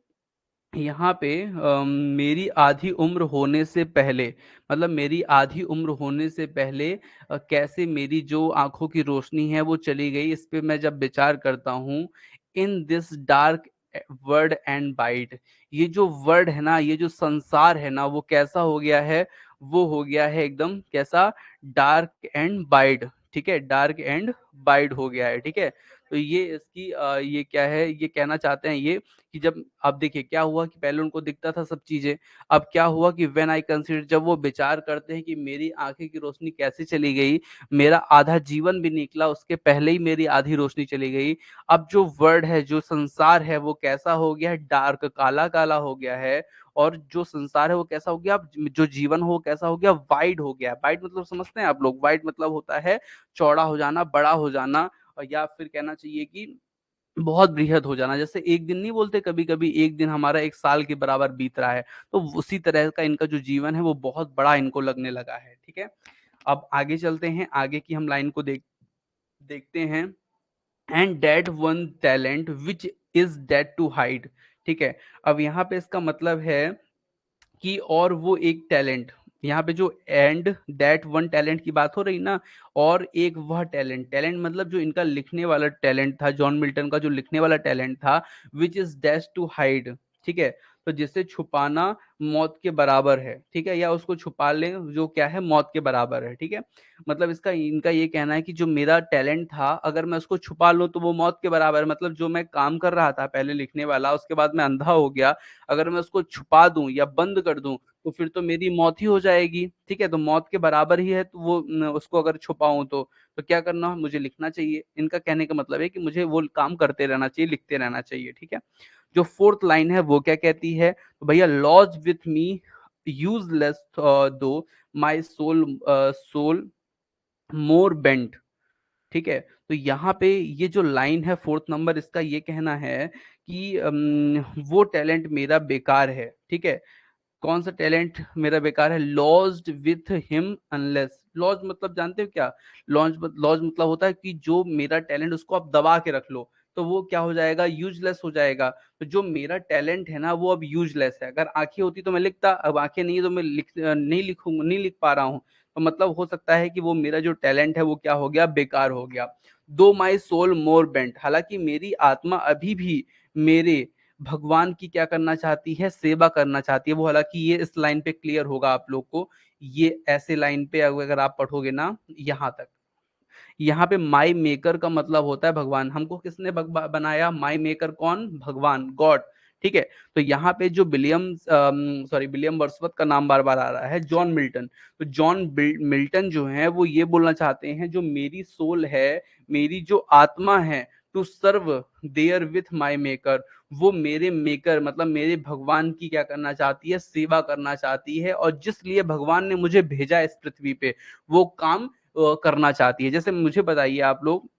यहाँ पे मेरी आधी उम्र होने से पहले, मतलब मेरी आधी उम्र होने से पहले कैसे मेरी जो आंखों की रोशनी है वो चली गई, इस पे मैं जब विचार करता हूँ। In this dark world and wide, ये जो वर्ड है ना, ये जो संसार है ना, वो कैसा हो गया है, वो हो गया है एकदम कैसा, डार्क एंड बाइड, ठीक है, डार्क एंड बाइड हो गया है, ठीक है। तो ये इसकी ये क्या है, ये कहना चाहते हैं ये, कि जब आप देखिए क्या हुआ कि पहले उनको दिखता था सब चीजें, अब क्या हुआ कि व्हेन आई कंसीडर, जब वो विचार करते हैं कि मेरी आंखें की रोशनी कैसे चली गई, मेरा आधा जीवन भी निकला उसके पहले ही मेरी आधी रोशनी चली गई। अब जो वर्ड है, जो संसार है, वो कैसा हो गया है, डार्क, काला काला हो गया है। और जो संसार है वो कैसा हो गया, अब जो जीवन हो कैसा हो गया, वाइड हो गया। वाइड मतलब समझते हैं आप लोग, वाइड मतलब होता है चौड़ा हो जाना, बड़ा हो जाना, और या फिर कहना चाहिए कि बहुत बृहद हो जाना। जैसे एक दिन नहीं बोलते कभी कभी, एक दिन हमारा एक साल के बराबर बीत रहा है, तो उसी तरह का इनका जो जीवन है वो बहुत बड़ा इनको लगने लगा है, ठीक है। अब आगे चलते हैं, आगे की हम लाइन को देखते हैं। And that one talent which is death to hide, ठीक है। अब यहाँ पे इसका मतलब है कि और वो एक टैलेंट, यहाँ पे जो एंड दैट वन टैलेंट की बात हो रही ना, और एक वह टैलेंट, टैलेंट मतलब जो इनका लिखने वाला टैलेंट था, जॉन मिल्टन का जो लिखने वाला टैलेंट था, which is death to hide, ठीक है। तो जिसे छुपाना मौत के बराबर है, ठीक है, या उसको छुपा लें जो क्या है मौत के बराबर है, ठीक है। मतलब इसका इनका ये कहना है कि जो मेरा टैलेंट था अगर मैं उसको छुपा लूं तो वो मौत के बराबर है। मतलब जो मैं काम कर रहा था पहले लिखने वाला, उसके बाद मैं अंधा हो गया, अगर मैं उसको छुपा दूं या बंद कर दूं तो फिर तो मेरी मौत ही हो जाएगी, ठीक है। तो मौत के बराबर ही है, तो वो उसको अगर छुपाऊं तो क्या करना है, मुझे लिखना चाहिए। इनका कहने का मतलब है कि मुझे वो काम करते रहना चाहिए, लिखते रहना चाहिए, ठीक है। जो फोर्थ लाइन है वो क्या कहती है, तो भैया लॉज विथ मी यूजलेस दो माई सोल मोर बेंट, ठीक है। तो यहाँ पे ये जो लाइन है फोर्थ नंबर, इसका ये कहना है कि वो टैलेंट मेरा बेकार है, ठीक है। कौन सा टैलेंट मेरा बेकार है, lodged with him useless. Lodge मतलब जानते हो क्या, लॉज मतलब होता है कि जो मेरा टैलेंट उसको आप दबा के रख लो तो वो क्या हो जाएगा, यूजलेस हो जाएगा। तो जो मेरा टैलेंट है ना वो अब यूजलेस है। अगर आंखें होती तो मैं लिखता, अब आंखें नहीं है तो मैं नहीं लिखूंगा, नहीं लिख पा रहा हूँ। तो मतलब हो सकता है कि वो मेरा जो टैलेंट है वो क्या हो गया, बेकार हो गया। दो माई सोल मोर बेंट, हालांकि मेरी आत्मा अभी भी मेरे भगवान की क्या करना चाहती है, सेवा करना चाहती है। वो हालांकि ये इस लाइन पे क्लियर होगा आप लोग को, ये ऐसे लाइन पे अगर आप पढ़ोगे ना यहां तक, यहाँ पे माई मेकर का मतलब होता है भगवान। हमको किसने बनाया, माई मेकर कौन, भगवान, गॉड, ठीक है। तो यहाँ पे जो विलियम वर्dsworth का नाम बार बार आ रहा है, जॉन मिल्टन। तो जॉन मिल्टन जो है वो ये बोलना चाहते हैं जो मेरी सोल है, मेरी जो आत्मा है, to serve therewith my maker, वो मेरे मेकर मतलब मेरे भगवान की क्या करना चाहती है, सेवा करना चाहती है। और जिस लिए भगवान ने मुझे भेजा इस पृथ्वी पे वो काम करना चाहती है। जैसे मुझे बताइए आप लोग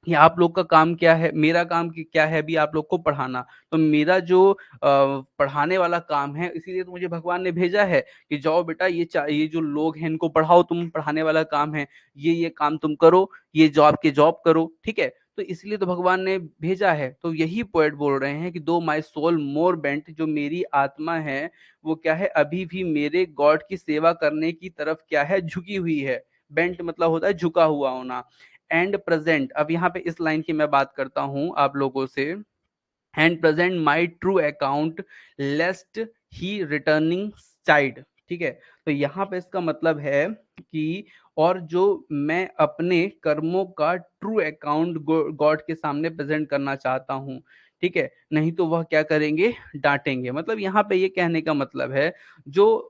कि आप लोग का काम क्या है, मेरा काम क्या है अभी आप लोग को पढ़ाना। तो मेरा जो पढ़ाने वाला काम है, इसीलिए तो मुझे भगवान ने भेजा है कि जाओ बेटा ये जो लोग हैं इनको पढ़ाओ, तुम पढ़ाने वाला काम है, ये काम तुम करो, ये जॉब के जॉब करो, ठीक है। तो इसलिए तो भगवान ने भेजा है। तो यही पोएट बोल रहे हैं कि दो माई सोल मोर बेंट, जो मेरी आत्मा है वो क्या है, अभी भी मेरे गॉड की सेवा करने की तरफ क्या है, झुकी हुई है। बेंट मतलब होता है झुका हुआ होना। एंड प्रेजेंट, अब यहाँ पे इस लाइन की मैं बात करता हूं आप लोगों से, and present my true account lest he returning child, ठीक है। तो यहाँ पे इसका मतलब है कि और जो मैं अपने कर्मों का ट्रू अकाउंट गॉड के सामने प्रेजेंट करना चाहता हूँ, ठीक है, नहीं तो वह क्या करेंगे, डांटेंगे। मतलब यहाँ पे ये कहने का मतलब है जो,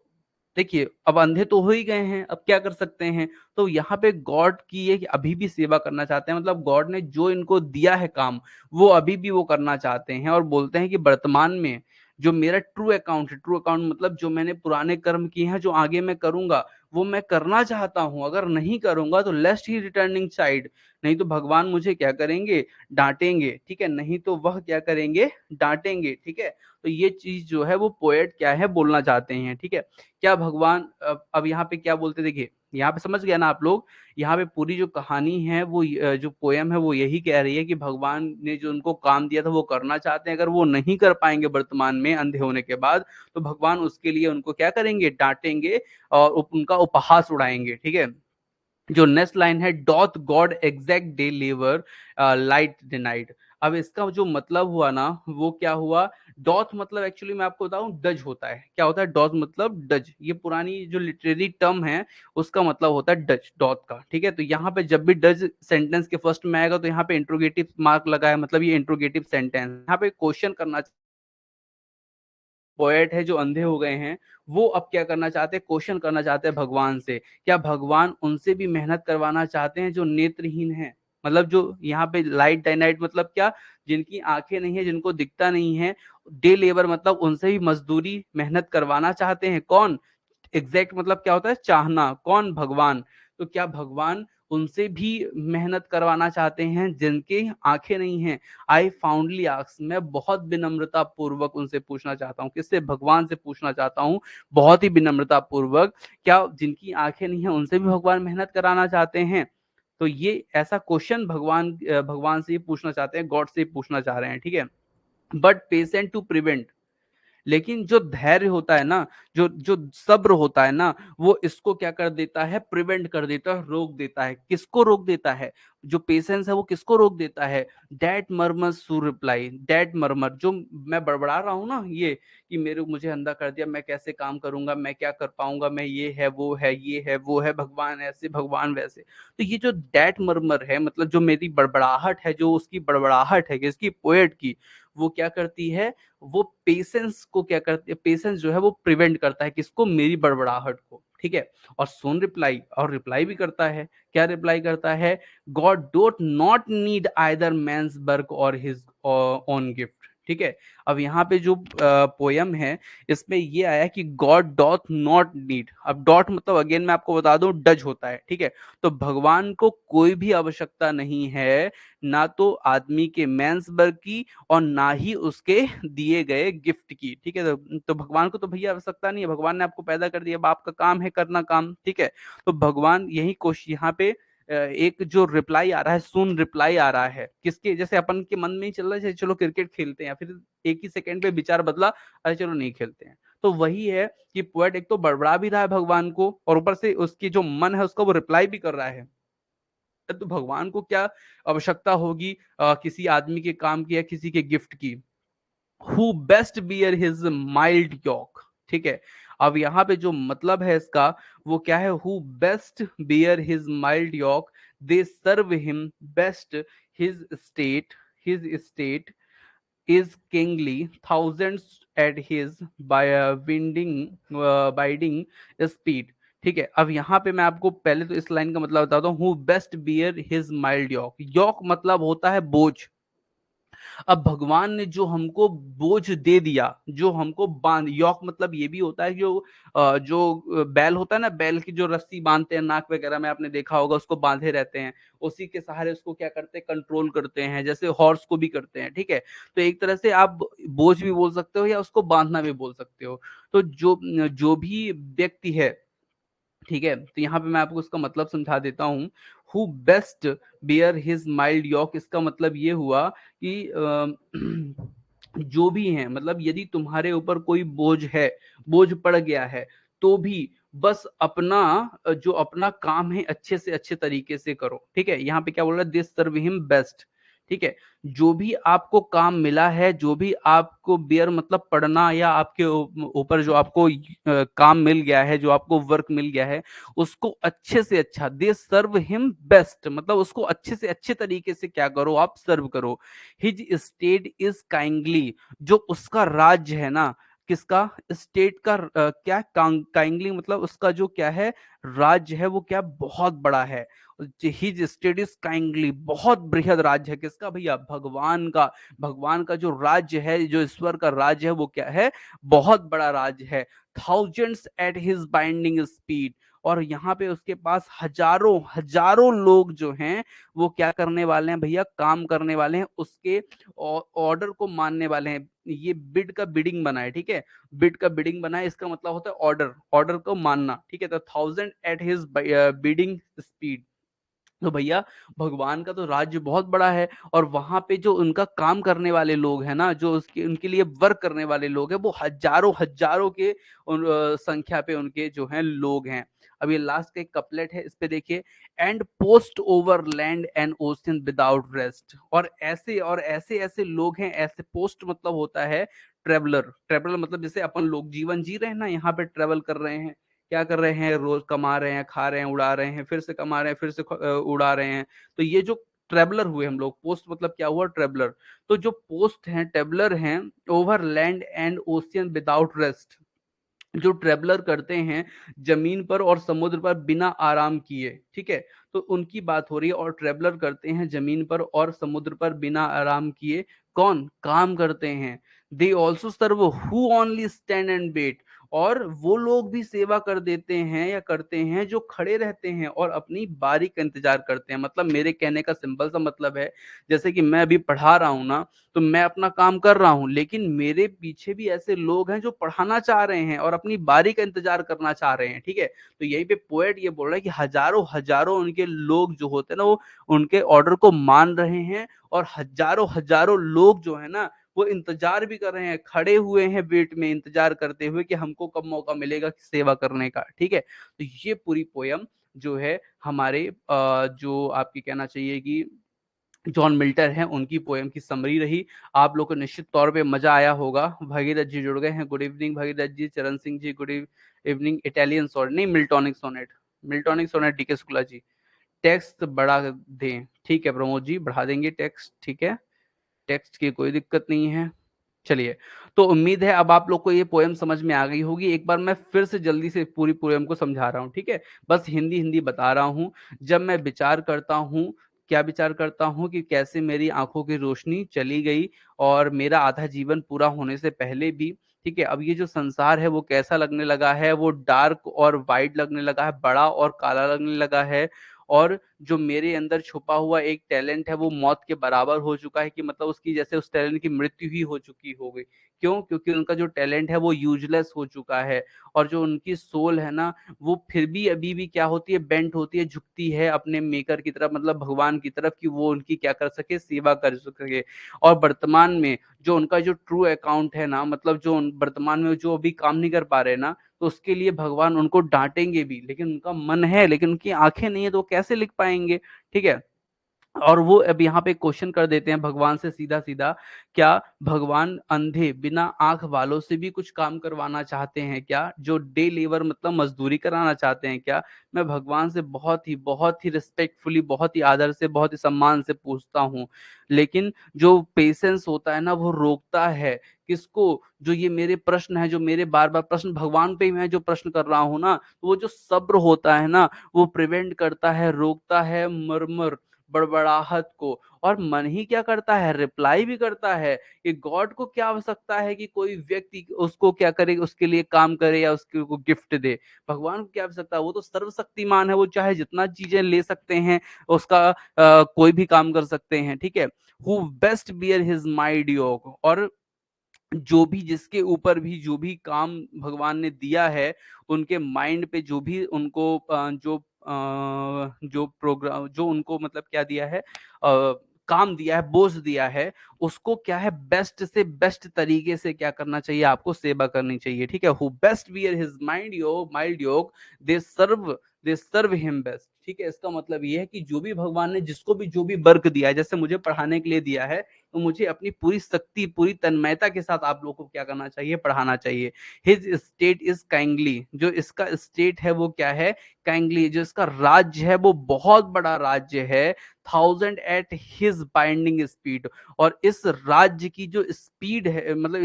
देखिए अब अंधे तो हो ही गए हैं, अब क्या कर सकते हैं। तो यहाँ पे गॉड की ये कि अभी भी सेवा करना चाहते हैं, मतलब गॉड ने जो इनको दिया है काम वो अभी भी वो करना चाहते हैं। और बोलते हैं कि वर्तमान में जो मेरा ट्रू अकाउंट है, ट्रू अकाउंट मतलब जो मैंने पुराने कर्म किए हैं जो आगे मैं करूंगा वो मैं करना चाहता हूं, अगर नहीं करूंगा तो लेस्ट ही रिटर्निंग साइड, नहीं तो भगवान मुझे क्या करेंगे, डांटेंगे, ठीक है। नहीं तो वह क्या करेंगे, डांटेंगे, ठीक है। तो ये चीज जो है वो पोएट क्या है बोलना चाहते हैं, ठीक है। क्या भगवान अब यहाँ पे क्या बोलते, देखिए यहाँ पे समझ गया ना आप लोग। यहाँ पे पूरी जो कहानी है वो जो पोयम है वो यही कह रही है कि भगवान ने जो उनको काम दिया था वो करना चाहते हैं, अगर वो नहीं कर पाएंगे वर्तमान में अंधे होने के बाद तो भगवान उसके लिए उनको क्या करेंगे, डांटेंगे और उनका उपहास उड़ाएंगे, ठीक है। जो नेक्स्ट लाइन है, डॉथ गॉड एग्जैक्ट डे लेवर लाइट डिनाइड। अब इसका जो मतलब हुआ ना वो क्या हुआ, डॉथ मतलब एक्चुअली मैं आपको बताऊं डज होता है। क्या होता है डॉथ मतलब, डज, ये पुरानी जो लिटरेरी टर्म है उसका मतलब होता है डज, डॉथ का, ठीक है। तो यहाँ पे जब भी डज सेंटेंस के फर्स्ट में आएगा तो यहाँ पे इंट्रोगेटिव मार्क लगा है, मतलब ये इंट्रोगेटिव सेंटेंस, यहाँ पे क्वेश्चन करना। पोएट है जो अंधे हो गए हैं वो अब क्या करना चाहते हैं, क्वेश्चन करना चाहते हैं भगवान से, क्या भगवान उनसे भी मेहनत करवाना चाहते हैं जो नेत्रहीन है। मतलब जो यहाँ पे लाइट डाइनाइट मतलब क्या, जिनकी आंखें नहीं है, जिनको दिखता नहीं है। डे लेबर मतलब उनसे भी मजदूरी मेहनत करवाना चाहते हैं, कौन, एग्जैक्ट मतलब क्या होता है, चाहना, कौन, भगवान। तो क्या भगवान उनसे भी मेहनत करवाना चाहते हैं जिनके आंखें नहीं हैं। आई फाउंडली आस्क, मैं बहुत विनम्रता पूर्वक उनसे पूछना चाहता हूँ, किससे, भगवान से पूछना चाहता हूँ बहुत ही विनम्रता पूर्वक, क्या जिनकी आंखें नहीं है उनसे भी भगवान मेहनत कराना चाहते हैं। तो ये ऐसा क्वेश्चन भगवान से ही पूछना चाहते हैं, गॉड से ही पूछना चाह रहे हैं, ठीक है। बट पेशेंट टू प्रिवेंट, लेकिन जो धैर्य होता है ना, जो जो सब्र होता है ना, वो इसको क्या कर देता है, प्रिवेंट कर देता है, रोक देता है। किसको रोक देता है? जो पेशेंस है वो किसको रोक देता है? That murmur soon replies, that murmur, जो मैं बड़बड़ा रहा हूं ना, ये कि मेरे मुझे अंधा कर दिया, मैं कैसे काम करूंगा, मैं क्या कर पाऊंगा, मैं ये है वो है, ये है वो है, भगवान ऐसे भगवान वैसे। तो ये जो दैट मर्मर है, मतलब जो मेरी बड़बड़ाहट है, जो उसकी बड़बड़ाहट है किसकी, पोएट की, वो क्या करती है, वो पेशेंस को क्या करती है, पेशेंस जो है वो प्रिवेंट करता है, किसको, मेरी बड़बड़ाहट को, ठीक है। और सोन रिप्लाई, और रिप्लाई भी करता है, क्या रिप्लाई करता है, God doth not need either man's work or his own gift, ठीक है। अब यहाँ पे जो पोयम है, इसमें ये आया कि गॉड डॉथ नॉट नीड, अब डॉट मतलब अगेन मैं आपको बता दूं डज होता है, ठीक है। तो भगवान को कोई भी आवश्यकता नहीं है, ना तो आदमी के मेंस वर्क की, और ना ही उसके दिए गए गिफ्ट की, ठीक है। तो भगवान को तो भैया आवश्यकता नहीं है, भगवान ने आपको पैदा कर दिया, अब आपका काम है करना काम, ठीक है। तो भगवान यही कोशिश यहाँ पे एक जो रिप्लाई आ रहा है, सुन रिप्लाई आ रहा है किसके, जैसे अपन के मन में ही चल रहा है चलो क्रिकेट खेलते हैं, फिर एक ही सेकंड पे विचार बदला, अरे चलो नहीं खेलते हैं। तो वही है कि पोएट एक तो बड़बड़ा भी रहा है भगवान को, और ऊपर से उसकी जो मन है उसका वो रिप्लाई भी कर रहा है। तो भगवान को क्या आवश्यकता होगी किसी आदमी के काम की या किसी के गिफ्ट की? Who best bear his mild yoke, ठीक है। अब यहाँ पे जो मतलब है इसका, वो क्या है, who best bear his mild yoke, they serve him best, his state, his state is kingly, thousands at his by biding speed, ठीक है। अब यहाँ पे मैं आपको पहले तो इस लाइन का मतलब बताता हूँ, who best bear his mild yoke, yoke मतलब होता है बोझ। अब भगवान ने जो हमको बोझ दे दिया, जो हमको बांध, यॉक मतलब ये भी होता है जो बैल होता है ना, बैल की जो रस्सी बांधते हैं नाक वगैरह में, आपने देखा होगा, उसको बांधे रहते हैं, उसी के सहारे उसको क्या करते हैं, कंट्रोल करते हैं, जैसे हॉर्स को भी करते हैं, ठीक है। तो एक तरह से आप बोझ भी बोल सकते हो या उसको बांधना भी बोल सकते हो। तो जो जो भी व्यक्ति है, ठीक है, तो यहाँ पे मैं आपको उसका मतलब समझा देता हूँ। Who best bear his mild yoke, इसका मतलब ये हुआ कि जो भी है, मतलब यदि तुम्हारे ऊपर कोई बोझ है, बोझ पड़ गया है, तो भी बस अपना जो अपना काम है अच्छे से अच्छे तरीके से करो, ठीक है। यहाँ पे क्या बोल रहा है, दिस सर्व हिम बेस्ट, ठीक है। जो भी आपको काम मिला है, जो भी आपको बियर मतलब पढ़ना, या आपके ऊपर जो आपको काम मिल गया है, जो आपको वर्क मिल गया है, उसको अच्छे से अच्छा, दे सर्व हिम बेस्ट, मतलब उसको अच्छे से अच्छे तरीके से क्या करो, आप सर्व करो। हिज स्टेट इज काइंडली, जो उसका राज्य है ना, किसका, स्टेट का क्या, काइंडली मतलब उसका जो क्या है, राज्य है, वो क्या बहुत बड़ा है। हिज स्टेट इज काइंडली, बहुत बृहद राज्य है, किसका भैया, भगवान का। भगवान का जो राज्य है, जो ईश्वर का राज्य है, वो क्या है, बहुत बड़ा राज्य है। Thousands at his binding speed, और यहाँ पे उसके पास हजारों हजारों लोग जो हैं, वो क्या करने वाले हैं भैया, काम करने वाले हैं, उसके ऑर्डर को मानने वाले हैं। ये बिड का बिडिंग बना है, ठीक है, बिड का बिडिंग बना है, इसका मतलब होता है ऑर्डर, ऑर्डर को मानना, ठीक है। तो thousand at his bidding speed, तो भैया भगवान का तो राज्य बहुत बड़ा है, और वहां पे जो उनका काम करने वाले लोग हैं ना, जो उसके उनके लिए वर्क करने वाले लोग हैं, वो हजारों हजारों के संख्या पे उनके जो हैं लोग हैं। अब ये लास्ट का एक कपलेट है, इस पे देखिए, and post over land and ocean without rest, और ऐसे ऐसे लोग हैं, ऐसे पोस्ट मतलब होता है ट्रेवलर, ट्रेवलर मतलब जैसे अपन लोग जीवन जी रहे हैं ना, यहाँ पे ट्रेवल कर रहे हैं, क्या कर रहे हैं, रोज कमा रहे हैं, खा रहे हैं, उड़ा रहे हैं, फिर से कमा रहे हैं, फिर से उड़ा रहे हैं। तो ये जो ट्रेवलर हुए हम लोग, पोस्ट मतलब क्या हुआ, ट्रेवलर। तो जो पोस्ट हैं, ट्रेवलर हैं, over land and ocean without rest, जो ट्रेवलर करते हैं जमीन पर और समुद्र पर बिना आराम किए, ठीक है। तो उनकी बात हो रही है, और ट्रेवलर करते हैं जमीन पर और समुद्र पर बिना आराम किए, कौन काम करते हैं, they also serve who only stand and wait, और वो लोग भी सेवा कर देते हैं या करते हैं जो खड़े रहते हैं और अपनी बारी का इंतजार करते हैं। मतलब मेरे कहने का सिंपल सा मतलब है, जैसे कि मैं अभी पढ़ा रहा हूं ना, तो मैं अपना काम कर रहा हूं, लेकिन मेरे पीछे भी ऐसे लोग हैं जो पढ़ाना चाह रहे हैं और अपनी बारी का इंतजार करना चाह रहे हैं, ठीक है। तो यहीं पे पोएट ये बोल रहा है कि हजारों हजारों उनके लोग जो होते हैं ना, वो उनके ऑर्डर को मान रहे हैं, और हजारों हजारों लोग जो है ना, वो इंतजार भी कर रहे हैं, खड़े हुए हैं वेट में, इंतजार करते हुए कि हमको कब मौका मिलेगा सेवा करने का। ठीक है, तो ये पूरी पोयम जो है हमारे जो आपकी कहना चाहिए कि जॉन मिल्टर हैं, उनकी पोएम की समरी रही। आप लोग को निश्चित तौर पे मजा आया होगा। भगीरथ जी जुड़ गए हैं, good evening Bhagirath ji. Charan Singh ji good evening. Italian sonnet नहीं, Miltonic sonnet, Miltonic sonnet DK Shukla ji. Text बढ़ा दें, ठीक है प्रमोद जी, बढ़ा देंगे टेक्स्ट, ठीक है, टेक्स्ट की कोई दिक्कत नहीं है। चलिए, तो उम्मीद है अब आप लोग को ये पोएम समझ में आ गई होगी। एक बार मैं फिर से जल्दी से पूरी पोएम को समझा रहा हूँ, ठीक है, बस हिंदी हिंदी बता रहा हूँ। जब मैं विचार करता हूँ, क्या विचार करता हूँ कि कैसे मेरी आंखों की रोशनी चली गई और मेरा आधा जीवन पूरा होने से पहले भी, ठीक है, अब ये जो संसार है वो कैसा लगने लगा है, वो डार्क और वाइट लगने लगा है, बड़ा और काला लगने लगा है। और जो मेरे अंदर छुपा हुआ एक टैलेंट है वो मौत के बराबर हो चुका है, कि मतलब उसकी जैसे उस टैलेंट की मृत्यु ही हो चुकी हो गई। क्यों? क्योंकि उनका जो टैलेंट है वो यूजलेस हो चुका है। और जो उनकी सोल है ना, वो फिर भी अभी भी क्या होती है, बेंट होती है, झुकती है अपने मेकर की तरफ, मतलब भगवान की तरफ, कि वो उनकी क्या कर सके, सेवा कर सके। और वर्तमान में जो उनका जो ट्रू अकाउंट है ना, मतलब जो वर्तमान में जो अभी काम नहीं कर पा रहे ना, तो उसके लिए भगवान उनको डांटेंगे भी, लेकिन उनका मन है, लेकिन उनकी आंखें नहीं है, तो वो कैसे लिख पाएंगे? ठीक है, और वो अब यहाँ पे क्वेश्चन कर देते हैं भगवान से सीधा सीधा, क्या भगवान अंधे बिना आंख वालों से भी कुछ काम करवाना चाहते हैं क्या? जो डे लेबर मतलब मजदूरी कराना चाहते हैं क्या? मैं भगवान से बहुत ही रिस्पेक्टफुली, बहुत ही आदर से, बहुत ही सम्मान से पूछता हूँ। लेकिन जो पेशेंस होता है ना, वो रोकता है किसको? जो ये मेरे प्रश्न है, जो मेरे बार बार प्रश्न भगवान पे ही मैं जो प्रश्न कर रहा हूँ ना, तो वो जो सब्र होता है ना, वो प्रिवेंट करता है, रोकता है मर्मर, बड़बड़ाहट को। और मन ही क्या करता है, रिप्लाई भी करता है कि गॉड को क्या आवश्यकता है कि कोई व्यक्ति उसको क्या करे, उसके लिए काम करे या उसके को गिफ्ट दे। भगवान को क्या आवश्यकता है, वो तो सर्वशक्तिमान है, वो चाहे जितना चीजें ले सकते हैं, उसका कोई भी काम कर सकते हैं। ठीक है, who best bear his mild yoke. और जो भी जिसके ऊपर भी जो भी काम भगवान ने दिया है, उनके माइंड पे जो भी उनको जो प्रोग्राम जो उनको मतलब क्या दिया है, काम दिया है, बोझ दिया है, उसको क्या है, बेस्ट से बेस्ट तरीके से क्या करना चाहिए, आपको सेवा करनी चाहिए। ठीक है, who best bear his mild yoke, they serve him best. ठीक है, इसका मतलब ये है कि जो भी भगवान ने जिसको भी जो भी वर्क दिया है, जैसे मुझे पढ़ाने के लिए दिया है, तो मुझे अपनी पूरी शक्ति, पूरी तन्मयता के साथ आप लोगों को क्या करना चाहिए, पढ़ाना चाहिए। हिज स्टेट इज काइंडली, जो इसका स्टेट है वो क्या है, काइंडली। जो इसका राज्य है वो बहुत बड़ा राज्य है, 1000 एट हिज बाइंडिंग स्पीड। और इस राज्य की जो स्पीड है, मतलब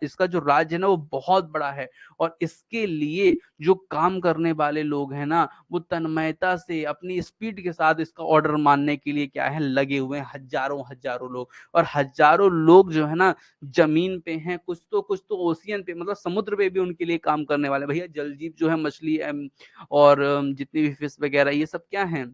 इसका जो राज्य है ना, वो बहुत बड़ा है। और इसके लिए जो काम करने वाले लोग हैं ना, वो तन्मयता से अपनी स्पीड के साथ इसका ऑर्डर मानने के लिए क्या है, लगे हुए हैं, हजारों हजारों लोग। और हजारों लोग जो है ना, जमीन पे हैं, कुछ तो ओशियन पे, मतलब समुद्र पे भी उनके लिए काम करने वाले। भैया जल जीव जो है, मछली और जितनी भी फिश वगैरह, ये सब क्या है,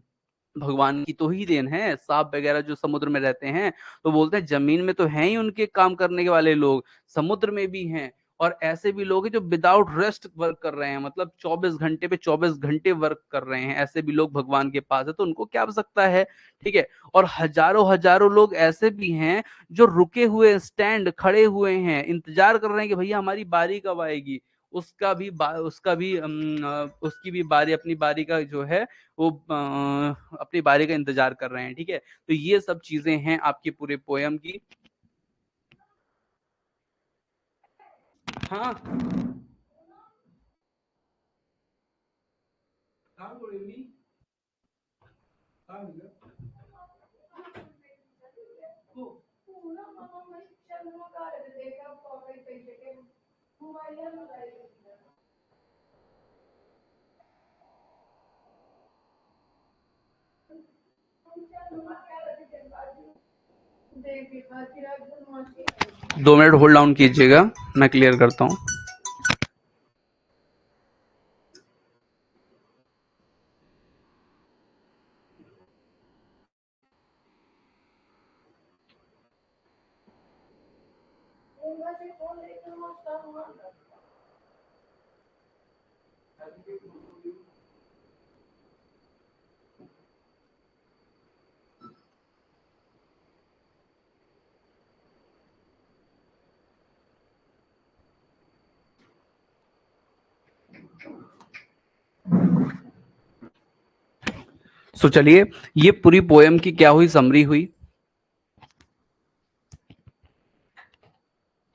भगवान की तो ही देन है। सांप वगैरह जो समुद्र में रहते हैं, तो बोलते हैं जमीन में तो हैं ही उनके काम करने के वाले लोग, समुद्र में भी हैं। और ऐसे भी लोग हैं जो विदाउट रेस्ट वर्क कर रहे हैं, मतलब 24 घंटे पे 24 घंटे वर्क कर रहे हैं, ऐसे भी लोग भगवान के पास है, तो उनको क्या आवश्यकता है। ठीक है, और हजारों हजारों लोग ऐसे भी हैं जो रुके हुए, स्टैंड खड़े हुए हैं, इंतजार कर रहे हैं कि भैया हमारी बारी कब आएगी। उसकी भी बारी, अपनी बारी का जो है वो अपनी बारी का इंतजार कर रहे हैं। ठीक है, तो ये सब चीजें हैं आपकी पूरे पोयम की। हाँ, दो मिनट होल्ड डाउन कीजिएगा, मैं क्लियर करता हूँ। सो चलिए, ये पूरी पोयम की क्या हुई, समरी हुई।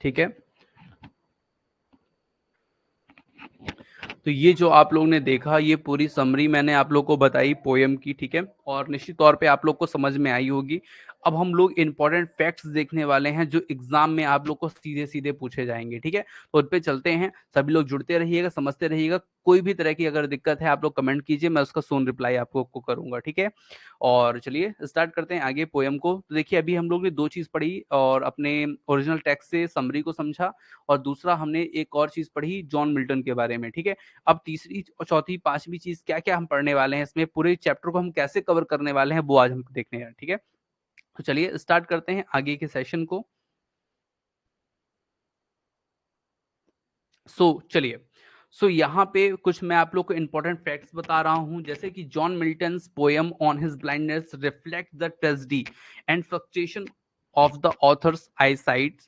ठीक है, तो ये जो आप लोगों ने देखा, ये पूरी समरी मैंने आप लोग को बताई पोयम की। ठीक है, और निश्चित तौर पे आप लोग को समझ में आई होगी। अब हम लोग इंपॉर्टेंट फैक्ट्स देखने वाले हैं जो एग्जाम में आप लोग को सीधे सीधे पूछे जाएंगे। ठीक है, तो उन पे चलते हैं। सभी लोग जुड़ते रहिएगा, समझते रहिएगा। कोई भी तरह की अगर दिक्कत है आप लोग कमेंट कीजिए, मैं उसका सोन रिप्लाई आपको को करूंगा। ठीक है, और चलिए स्टार्ट करते हैं आगे पोयम को। तो देखिए, अभी हम लोग ने दो चीज पढ़ी और अपने ओरिजिनल टेक्स्ट से समरी को समझा, और दूसरा हमने एक और चीज पढ़ी जॉन मिल्टन के बारे में। ठीक है, अब तीसरी और चौथी पांचवी चीज क्या क्या हम पढ़ने वाले हैं, इसमें पूरे चैप्टर को हम कैसे कवर करने वाले हैं, वो आज हम देखने हैं। ठीक है, तो चलिए स्टार्ट करते हैं आगे के सेशन को। चलिए, यहाँ पे कुछ मैं आप लोग को इंपॉर्टेंट फैक्ट्स बता रहा हूं, जैसे कि John Milton's poem on his blindness reflect the tragedy and fluctuation of the author's eyesight,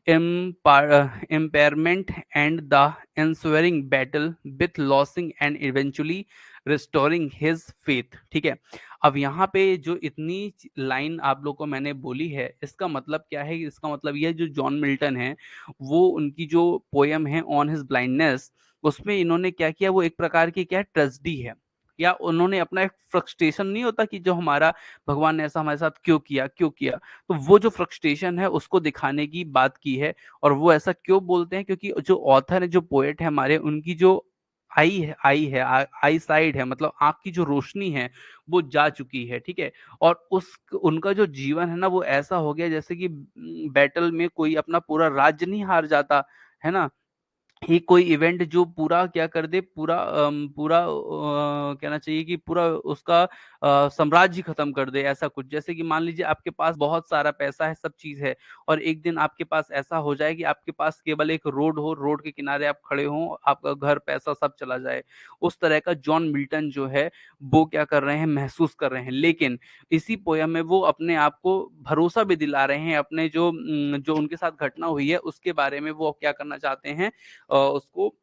impairment and the ensuing battle with losing and eventually restoring his faith। ठीक है, अब यहाँ पे जो इतनी लाइन आप लोग को मैंने बोली है, इसका मतलब क्या है? इसका मतलब यह जो जॉन मिल्टन है, वो उनकी जो पोयम है ऑन हिज ब्लाइंडनेस, उसमें इन्होंने क्या किया, वो एक प्रकार की क्या ट्रेजेडी है, या उन्होंने अपना एक फ्रस्ट्रेशन, नहीं होता कि जो हमारा भगवान ने ऐसा हमारे साथ क्यों किया क्यों किया, तो वो जो फ्रस्ट्रेशन है उसको दिखाने की बात की है। और वो ऐसा क्यों बोलते हैं? क्योंकि जो ऑथर है, जो पोएट है हमारे, उनकी जो आई साइड है, मतलब आंख की जो रोशनी है, वो जा चुकी है। ठीक है, और उस उनका जो जीवन है ना, वो ऐसा हो गया जैसे कि बैटल में कोई अपना पूरा राज्य नहीं हार जाता है ना, एक कोई इवेंट जो पूरा क्या कर दे, पूरा कहना चाहिए कि पूरा उसका साम्राज्य खत्म कर दे, ऐसा कुछ। जैसे कि मान लीजिए आपके पास बहुत सारा पैसा है, सब चीज है, और एक दिन आपके पास ऐसा हो जाए कि आपके पास केवल एक रोड हो, रोड के किनारे आप खड़े हो, आपका घर पैसा सब चला जाए। उस तरह का जॉन मिल्टन जो है, वो क्या कर रहे हैं, महसूस कर रहे हैं। लेकिन इसी पोयम में वो अपने आप को भरोसा भी दिला रहे हैं, अपने जो उनके साथ घटना हुई है उसके बारे में वो क्या करना चाहते हैं, उसको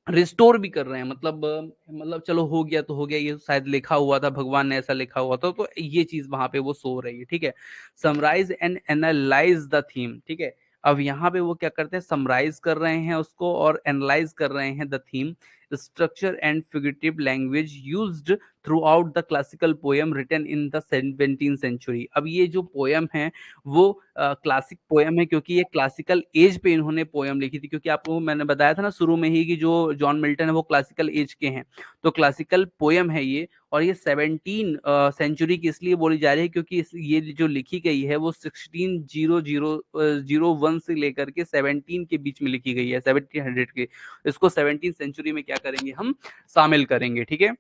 रिस्टोर भी कर रहे हैं। मतलब चलो हो गया तो हो गया, ये शायद लिखा हुआ था, भगवान ने ऐसा लिखा हुआ था, तो ये चीज वहां पे वो सो रही है। ठीक है, summarise and analyse the theme. ठीक है, अब यहाँ पे वो क्या करते हैं, समराइज कर रहे हैं उसको और एनालाइज कर रहे हैं the theme, structure and figurative language used throughout the classical poem written in the 17th century. अब ये जो पोएम है, वो क्लासिक पोएम है, क्योंकि ये क्लासिकल एज पे इन्होंने पोएम लिखी थी। क्योंकि आपको मैंने बताया था ना शुरू में ही कि जो जॉन मिल्टन है वो क्लासिकल एज के हैं, तो क्लासिकल पोएम है ये। और ये 17 सेंचुरी की इसलिए बोली जा रही है क्योंकि ये जो लिखी गई है वो 1600 से लेकर के 17 के बीच में लिखी गई है, 1700 के। इसको 17 सेंचुरी में क्या करेंगे, हम शामिल करेंगे। ठीक है,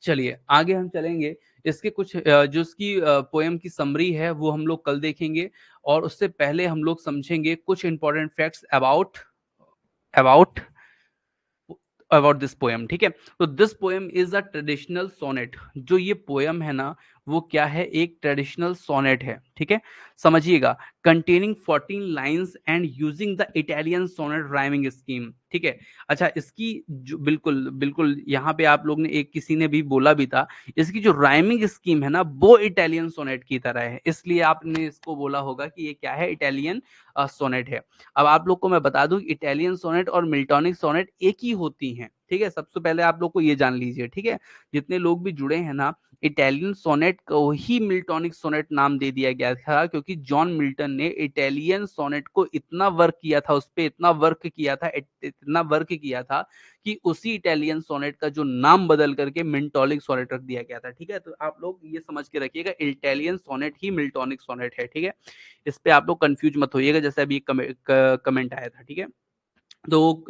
चलिए आगे हम चलेंगे। इसके कुछ जो इसकी पोएम की समरी है वो हम लोग कल देखेंगे, और उससे पहले हम लोग समझेंगे कुछ important facts about about this poem. ठीक है, तो this poem is a traditional sonnet. जो ये पोएम है ना, वो क्या है, एक ट्रेडिशनल सोनेट है। ठीक है, समझिएगा, containing 14 lines and using the Italian sonnet rhyming scheme. ठीक है, अच्छा, इसकी जो बिल्कुल बिल्कुल यहाँ पे आप लोग ने एक किसी ने भी बोला भी था, इसकी जो राइमिंग स्कीम है ना, वो इटालियन सोनेट की तरह है, इसलिए आपने इसको बोला होगा कि ये क्या है, इटालियन सोनेट है। अब आप लोग को मैं बता दूं, इटालियन सोनेट और मिल्टॉनिक सोनेट एक ही होती हैं। ठीक है, सबसे पहले आप लोग को ये जान लीजिए। ठीक है, जितने लोग भी जुड़े हैं ना, इटालियन सोनेट को ही मिल्टॉनिक सोनेट नाम दे दिया गया था, क्योंकि जॉन मिल्टन ने इटालियन सोनेट को इतना वर्क किया था, उस पर इतना वर्क किया था, इतना वर्क किया था कि उसी इटालियन सोनेट का जो नाम बदल करके मिल्टॉनिक सोनेट रख दिया गया था। ठीक है, तो आप लोग ये समझ के रखिएगा, इटालियन सोनेट ही मिल्टॉनिक सोनेट है। ठीक है, इस पे आप लोग कंफ्यूज मत होइएगा, जैसे अभी कमेंट आया था। ठीक है, तो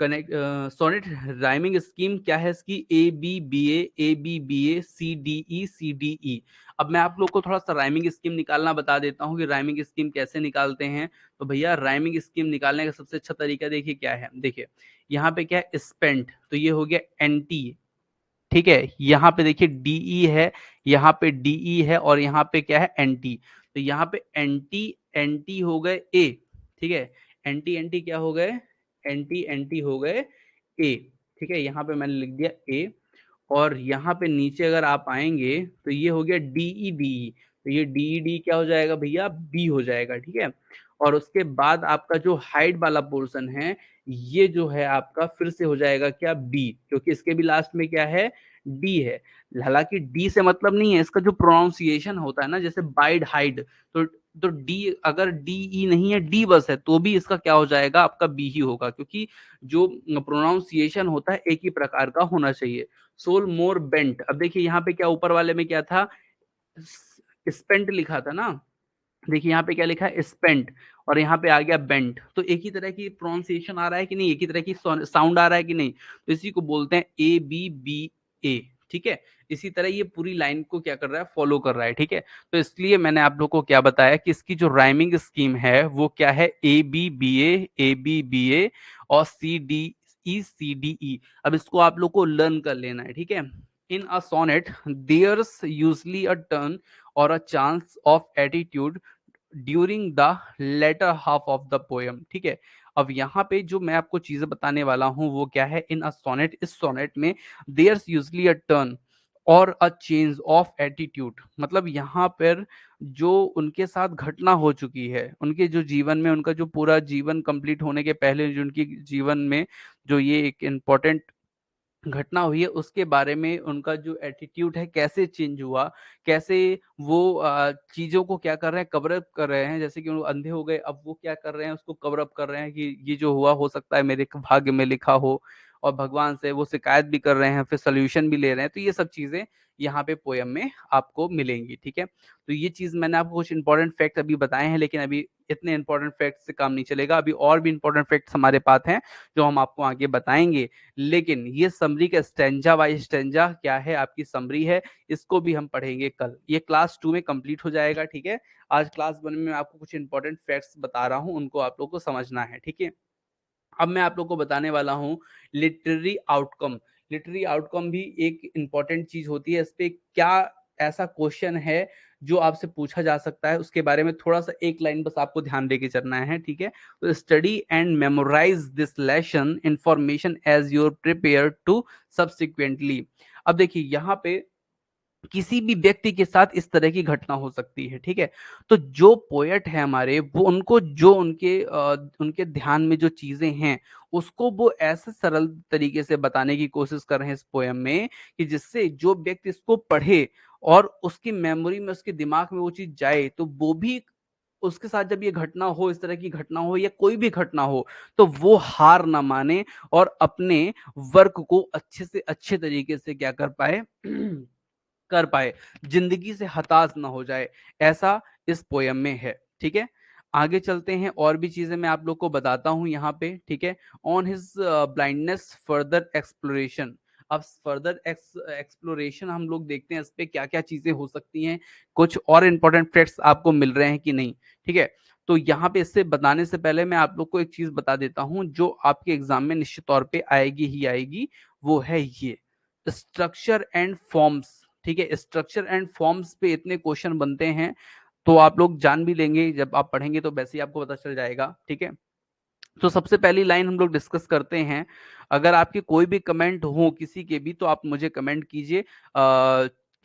कनेक्ट सोनेट राइमिंग स्कीम क्या है इसकी, ABBA, ABBA, CDE, CDE। अब मैं आप लोग को थोड़ा सा राइमिंग स्कीम निकालना बता देता हूँ कि राइमिंग स्कीम कैसे निकालते हैं। तो भैया, राइमिंग स्कीम निकालने का सबसे अच्छा तरीका देखिए क्या है। देखिए, यहाँ पे क्या है, स्पेंट, तो ये हो गया एंटी। ठीक है, यहाँ पे देखिए डीई है, यहाँ पे डीई है, और यहाँ पे क्या है, एंटी। तो यहाँ पे एंटी एंटी हो गए ए। ठीक है, एंटी एंटी क्या हो गए, एंटी एंटी हो गए ए, ठीक है, यहाँ पे मैंने लिख दिया ए। और यहाँ पे नीचे अगर आप आएंगे तो ये हो गया डीई डी, तो ये डीई डी क्या हो जाएगा भैया, बी हो जाएगा, ठीक है। और उसके बाद आपका जो हाइट वाला पोर्शन है, ये जो है आपका फिर से हो जाएगा क्या, बी, क्योंकि इसके भी लास्ट में क्या है, डी है। हालांकि डी से मतलब नहीं है, इसका जो प्रोनाउंसिएशन होता है ना, जैसे बाइड हाइड, तो डी, अगर डी ई नहीं है, डी बस है, तो भी इसका क्या हो जाएगा, आपका बी ही होगा, क्योंकि जो प्रोनाउंसिएशन होता है एक ही प्रकार का होना चाहिए। सोल मोर बेंट, अब देखिए यहाँ पे क्या ऊपर वाले में क्या था, स्पेंट लिखा था ना, देखिए यहाँ पे क्या लिखा है, स्पेंट, और यहाँ पे आ गया बेंट, तो एक ही तरह की प्रोनाउंसिएशन आ रहा है कि नहीं, एक ही तरह की साउंड आ रहा है कि नहीं, तो इसी को बोलते हैं ABBA, ठीक है। इसी तरह ये पूरी लाइन को क्या कर रहा है, फॉलो कर रहा है, ठीक है। तो इसलिए मैंने आप लोग को क्या बताया कि इसकी जो राइमिंग स्कीम है वो क्या है, ABBA और CDE। अब इसको आप लोग को लर्न कर लेना है, ठीक है। In a sonnet there's usually a turn और a chance of attitude during the latter half of the poem, ठीक है। अब यहाँ पे जो मैं आपको चीजें बताने वाला हूँ वो क्या है, इन अ सोनेट, इस सोनेट में देयर्स यूजली अ टर्न और अ चेंज ऑफ एटीट्यूड, मतलब यहाँ पर जो उनके साथ घटना हो चुकी है, उनके जो जीवन में, उनका जो पूरा जीवन कंप्लीट होने के पहले जो उनकी जीवन में जो ये एक इम्पोर्टेंट घटना हुई है, उसके बारे में उनका जो एटीट्यूड है कैसे चेंज हुआ, कैसे वो चीजों को क्या कर रहे हैं, कवर अप कर रहे हैं, जैसे कि वो अंधे हो गए, अब वो क्या कर रहे हैं, उसको कवर अप कर रहे हैं कि ये जो हुआ हो सकता है मेरे भाग्य में लिखा हो, और भगवान से वो शिकायत भी कर रहे हैं, फिर सोल्यूशन भी ले रहे हैं, तो ये सब चीजें यहाँ पे पोयम में आपको मिलेंगी, ठीक है। तो ये चीज मैंने आपको कुछ इंपॉर्टेंट फैक्ट अभी बताए हैं, लेकिन अभी इतने इंपॉर्टेंट फैक्ट से काम नहीं चलेगा, अभी और भी इंपॉर्टेंट फैक्ट्स हमारे पास हैं जो हम आपको आगे बताएंगे। लेकिन ये समरी का स्टेंजा बाय स्टेंजा क्या है, आपकी समरी है, इसको भी हम पढ़ेंगे कल, ये क्लास 2 में कंप्लीट हो जाएगा, ठीक है। आज क्लास 1 में मैं आपको कुछ इंपॉर्टेंट फैक्ट्स बता रहा हूं, उनको आप लोग को समझना है, ठीक है। अब मैं आप लोग को बताने वाला हूँ लिटरेरी आउटकम। लिटरेरी आउटकम भी एक इंपॉर्टेंट चीज होती है, इस पे क्या ऐसा क्वेश्चन है जो आपसे पूछा जा सकता है, उसके बारे में थोड़ा सा एक लाइन बस आपको ध्यान देके चलना है, ठीक है। तो study and memorise this lesson information as you're prepare to subsequently. अब देखिए यहाँ पे किसी भी व्यक्ति के साथ इस तरह की घटना हो सकती है, ठीक है। तो जो पोएट है हमारे, वो उनको जो उनके ध्यान में जो चीजें हैं, उसको वो ऐसे सरल तरीके से बताने की कोशिश कर रहे हैं इस पोयम में, कि जिससे जो व्यक्ति इसको पढ़े और उसकी मेमोरी में, उसके दिमाग में वो चीज जाए, तो वो भी उसके साथ जब ये घटना हो, इस तरह की घटना हो या कोई भी घटना हो, तो वो हार ना माने और अपने वर्क को अच्छे से अच्छे तरीके से क्या कर पाए कर पाए, जिंदगी से हताश ना हो जाए, ऐसा इस पोयम में है, ठीक है। आगे चलते हैं, और भी चीजें मैं आप लोग को बताता हूं यहाँ पे, ठीक है। On his blindness further exploration. अब फर्दर एक्सप्लोरेशन हम लोग देखते हैं इस पे क्या क्या चीजें हो सकती हैं, कुछ और इंपॉर्टेंट फैक्ट्स आपको मिल रहे हैं कि नहीं, ठीक है। तो यहाँ पे इससे बताने से पहले मैं आप लोग को एक चीज बता देता हूं जो आपके एग्जाम में निश्चित तौर पे आएगी ही आएगी, वो है ये स्ट्रक्चर एंड फॉर्म्स, ठीक है। स्ट्रक्चर एंड फॉर्म्स पे इतने क्वेश्चन बनते हैं, तो आप लोग जान भी लेंगे, जब आप पढ़ेंगे तो वैसे ही आपको पता चल जाएगा, ठीक है। तो सबसे पहली लाइन हम लोग डिस्कस करते हैं। अगर आपके कोई भी कमेंट हो किसी के भी, तो आप मुझे कमेंट कीजिए,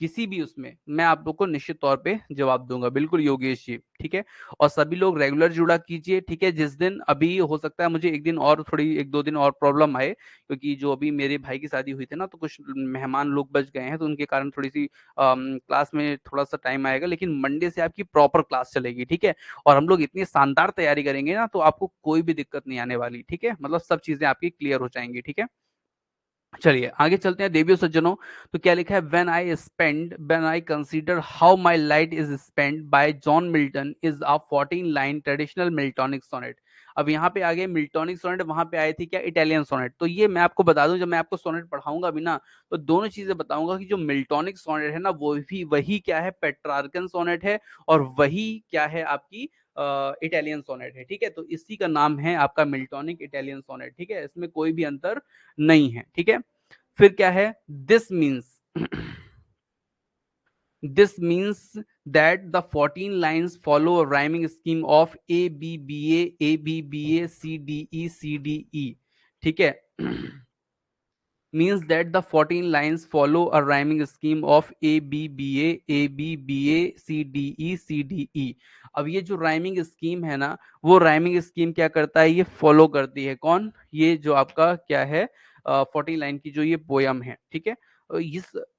किसी भी उसमें मैं आप लोग को निश्चित तौर पे जवाब दूंगा, बिल्कुल योगेश जी, ठीक है। और सभी लोग रेगुलर जुड़ा कीजिए, ठीक है। जिस दिन, अभी हो सकता है मुझे एक दिन और, थोड़ी एक दो दिन और प्रॉब्लम आए, क्योंकि जो अभी मेरे भाई की शादी हुई थी ना, तो कुछ मेहमान लोग बच गए हैं, तो उनके कारण थोड़ी सी क्लास में थोड़ा सा टाइम आएगा, लेकिन मंडे से आपकी प्रॉपर क्लास चलेगी, ठीक है। और हम लोग इतनी शानदार तैयारी करेंगे ना, तो आपको कोई भी दिक्कत नहीं आने वाली, ठीक है। मतलब सब चीजें आपकी क्लियर हो जाएंगी, ठीक है। चलिए आगे चलते हैं, देवियों सज्जनों। तो क्या लिखा है, when I consider how my light is spent by John Milton is a 14 line traditional Miltonic sonnet. अब यहाँ पे आगे मिल्टोनिक सोनेट, वहां पे आए थे क्या, इटालियन सोनेट। तो ये मैं आपको बता दूं, जब मैं आपको सोनेट पढ़ाऊंगा भी ना, तो दोनों चीजें बताऊंगा कि जो मिल्टोनिक सोनेट है ना, वो भी वही क्या है, पेट्रार्कन सोनेट है, और वही क्या है आपकी इटालियन सोनेट है, ठीक है। तो इसी का नाम है आपका मिल्टोनिक इटालियन सोनेट, ठीक है। इसमें कोई भी अंतर नहीं है, ठीक है। फिर क्या है, this means this means that the 14 lines follow a rhyming scheme of ABBA ABBA CDE CDE, ठीक है। means that the 14 lines follow a rhyming scheme of A B B A C D E C D E। अब ये जो rhyming scheme है ना, वो rhyming scheme क्या करता है, ये फॉलो करती है कौन, ये जो आपका क्या है 14 लाइन की जो ये पोयम है, ठीक है।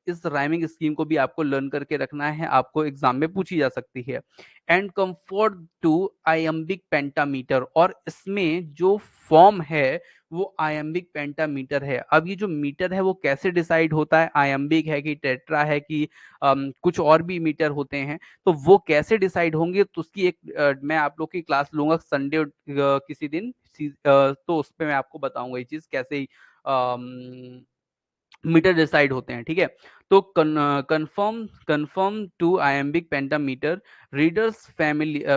इस राइमिंग स्कीम को भी आपको लर्न करके रखना है, आपको एग्जाम में पूछी जा सकती है। And conform to iambic pentameter, और इसमें जो फॉर्म है वो आयम्बिक पेंटामीटर है। अब ये जो मीटर है वो कैसे डिसाइड होता है, आयम्बिक है कि टेट्रा है कि कुछ और भी मीटर होते हैं, तो वो कैसे डिसाइड होंगे, तो उसकी एक मैं आप लोग की क्लास लूंगा संडे किसी दिन, तो उस पर मैं आपको बताऊंगा ये चीज कैसे मीटर डिसाइड होते हैं, ठीक है। तो conform conform to iambic pentameter, readers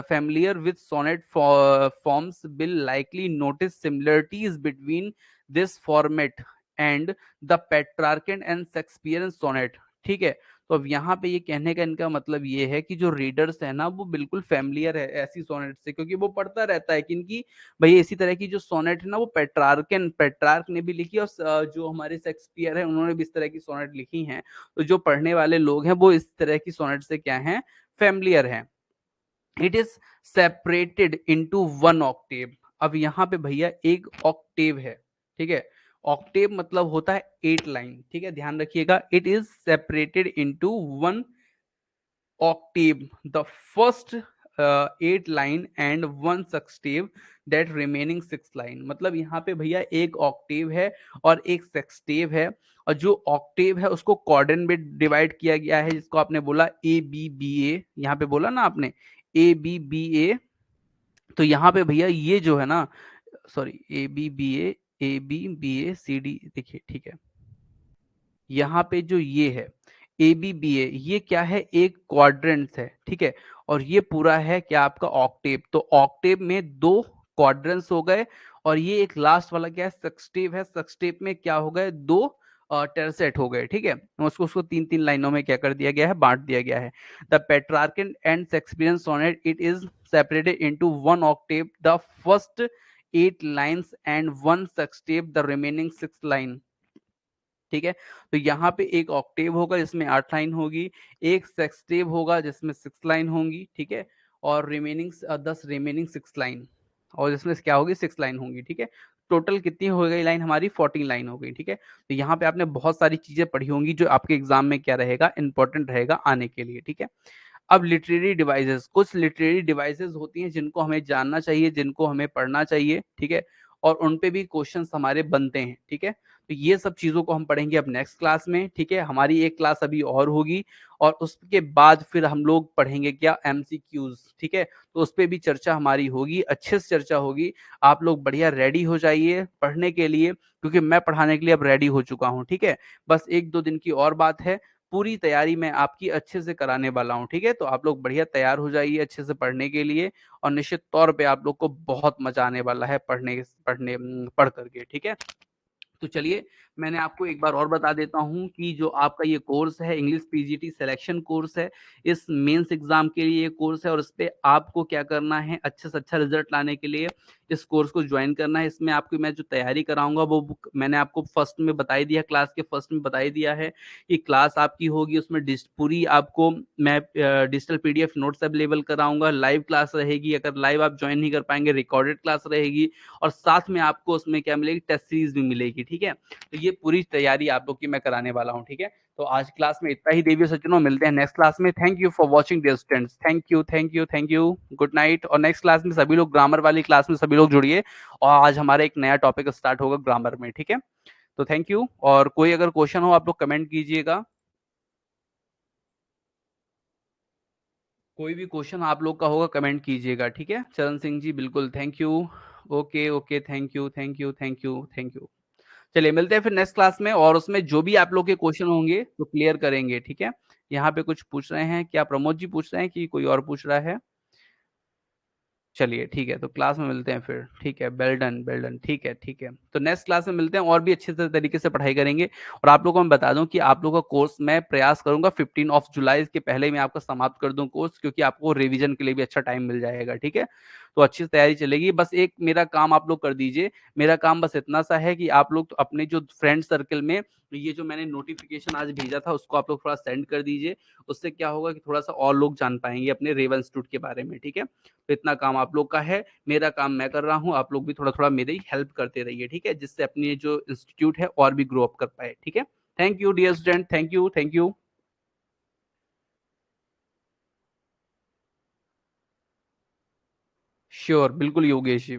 familiar with sonnet forms will likely notice similarities between this format and the Petrarchan and Shakespearean sonnet, ठीक है। तो अब यहाँ पे ये कहने का इनका मतलब ये है कि जो रीडर्स है ना वो बिल्कुल फैमिलियर है ऐसी सोनेट से, क्योंकि वो पढ़ता रहता है किनकी, भाई इसी तरह की जो सोनेट है ना वो पेट्रार्क ने भी लिखी, और जो हमारे शेक्सपियर है उन्होंने भी इस तरह की सोनेट लिखी हैं। तो जो पढ़ने वाले लोग हैं वो इस तरह की सोनेट से क्या है, फैमिलियर है। It is separated into one Octave. अब यहाँ पे भैया एक ऑक्टेव है, ठीक है। ऑक्टेव मतलब होता है 8 लाइन, ठीक है, ध्यान रखिएगा। It is separated into one octave, the first 8 line and one sextave that remaining 6 line। मतलब यहाँ पे भैया एक ऑक्टेव है और एक सेक्सटेव है, और जो ऑक्टेव है उसको क्वाड्रेंट में डिवाइड किया गया है, जिसको आपने बोला ए बी बी ए, यहाँ पे बोला ना आपने ए बी बी ए। तो यहाँ पे भैया ये जो है ना, sorry A B B A C D, देखिए ठीक है, यहाँ पे जो ये है ए बी बी ए, ये क्या है, एक क्वाड्रेंट्स है, ठीक है। और ये पूरा है क्या आपका ऑक्टेव, तो ऑक्टेव में दो क्वाड्रेंट्स हो गए, और ये एक लास्ट वाला क्या है, सेक्सटेव है, सेक्सटेव में क्या हो गए, दो टेरसेट हो गए, ठीक है। उसको उसको तीन तीन लाइनों में क्या कर दिया गया है, बांट दिया गया है। The Petrarchan and Shakespearean sonnet, it is separated into one octave, the first 8 lines and one sestet, the remaining 6 line, ठीक है। तो यहाँ पे एक ऑक्टेव होगा जिसमें 8 लाइन होगी, एक सेक्सटेव होगा जिसमें 6 लाइन होंगी, ठीक है, और रिमेनिंग 10 रिमेनिंग 6 लाइन, और जिसमें क्या होगी, 6 लाइन होंगी, ठीक है। टोटल कितनी हो गई लाइन हमारी, 14 लाइन हो गई, ठीक है। तो यहाँ पे आपने बहुत सारी चीजें पढ़ी होंगी जो आपके एग्जाम में क्या रहेगा, इंपॉर्टेंट रहेगा आने के लिए, ठीक है। अब लिटरेरी डिवाइसेस, कुछ लिटरेरी डिवाइसेस होती हैं जिनको हमें जानना चाहिए, जिनको हमें पढ़ना चाहिए, ठीक है, और उन पे भी क्वेश्चंस हमारे बनते हैं, ठीक है। तो ये सब चीजों को हम पढ़ेंगे अब नेक्स्ट क्लास में, ठीक है। हमारी एक क्लास अभी और होगी, और उसके बाद फिर हम लोग पढ़ेंगे क्या, एमसीक्यूज, ठीक है। तो उस पर भी चर्चा हमारी होगी, अच्छे से चर्चा होगी। आप लोग बढ़िया रेडी हो जाइए पढ़ने के लिए, क्योंकि मैं पढ़ाने के लिए अब रेडी हो चुका हूँ, ठीक है। बस 1-2 दिन की और बात है, पूरी तैयारी मैं आपकी अच्छे से कराने वाला हूँ, ठीक है। तो आप लोग बढ़िया तैयार हो जाइए अच्छे से पढ़ने के लिए, और निश्चित तौर पे आप लोग को बहुत मजा आने वाला है पढ़ने पढ़ने पढ़ करके, ठीक है। तो चलिए, मैंने आपको एक बार और बता देता हूँ कि जो आपका ये कोर्स है, इंग्लिश पीजीटी सिलेक्शन कोर्स है, इस मेंस एग्जाम के लिए ये कोर्स है, और इस पे आपको क्या करना है, अच्छे से अच्छा रिजल्ट लाने के लिए इस कोर्स को ज्वाइन करना है। इसमें आपको मैं जो तैयारी कराऊंगा वो मैंने आपको फर्स्ट में बता ही दिया, क्लास के फर्स्ट में बता ही दिया है कि क्लास आपकी होगी, उसमें पूरी आपको मैं डिजिटल पीडीएफ नोट्स अवेलेबल कराऊंगा, लाइव क्लास रहेगी, अगर लाइव आप ज्वाइन नहीं कर पाएंगे रिकॉर्डेड क्लास रहेगी, और साथ में आपको उसमें क्या मिलेगी, टेस्ट सीरीज भी मिलेगी, ठीक है। तो ये पूरी तैयारी आप लोग की मैं कराने वाला हूँ, ठीक है। तो आज क्लास में इतना ही देवी सज्जनों, मिलते हैं नेक्स्ट क्लास में। Thank you for watching dear students, thank you thank you thank you, good night. और नेक्स्ट क्लास में सभी लोग ग्रामर वाली क्लास में सभी लोग जुड़िए, और आज हमारा एक नया टॉपिक स्टार्ट होगा ग्रामर में, ठीक है। तो थैंक यू, और कोई अगर क्वेश्चन हो आप लोग कमेंट कीजिएगा, कोई भी क्वेश्चन आप लोग का होगा कमेंट कीजिएगा, ठीक है। चरण सिंह जी बिल्कुल, thank you, okay okay, thank you thank you thank you thank you. चलिए मिलते हैं फिर नेक्स्ट क्लास में, और उसमें जो भी आप लोग के क्वेश्चन होंगे तो क्लियर करेंगे, ठीक है। यहाँ पे कुछ पूछ रहे हैं, क्या प्रमोद जी पूछ रहे हैं कि कोई और पूछ रहा है, चलिए ठीक है, तो क्लास में मिलते हैं फिर, ठीक है, वेल डन, ठीक है ठीक है। तो नेक्स्ट क्लास में मिलते हैं, और भी अच्छे से तरीके से पढ़ाई करेंगे। और आप लोगों को मैं बता दूं कि आप लोगों का कोर्स मैं प्रयास करूंगा 15 जुलाई के पहले ही मैं आपका समाप्त कर दूं कोर्स, क्योंकि आपको रिवीजन के लिए भी अच्छा टाइम मिल जाएगा, ठीक है। तो अच्छी से तैयारी चलेगी। बस एक मेरा काम आप लोग कर दीजिए, मेरा काम बस इतना सा है कि आप लोग तो अपने जो फ्रेंड सर्कल में ये जो मैंने नोटिफिकेशन आज भेजा था उसको आप लोग थोड़ा सेंड कर दीजिए। उससे क्या होगा कि थोड़ा सा और लोग जान पाएंगे अपने रेवन इंस्टीट्यूट के बारे में, ठीक है। तो इतना काम आप लोग का है, मेरा काम मैं कर रहा हूँ, आप लोग भी थोड़ा थोड़ा मेरी हेल्प करते रहिए, ठीक है, जिससे अपनी जो इंस्टीट्यूट है और भी ग्रो अप कर पाए, ठीक है। Thank you dear student, thank you, thank you. Sure, बिल्कुल योगेश जी।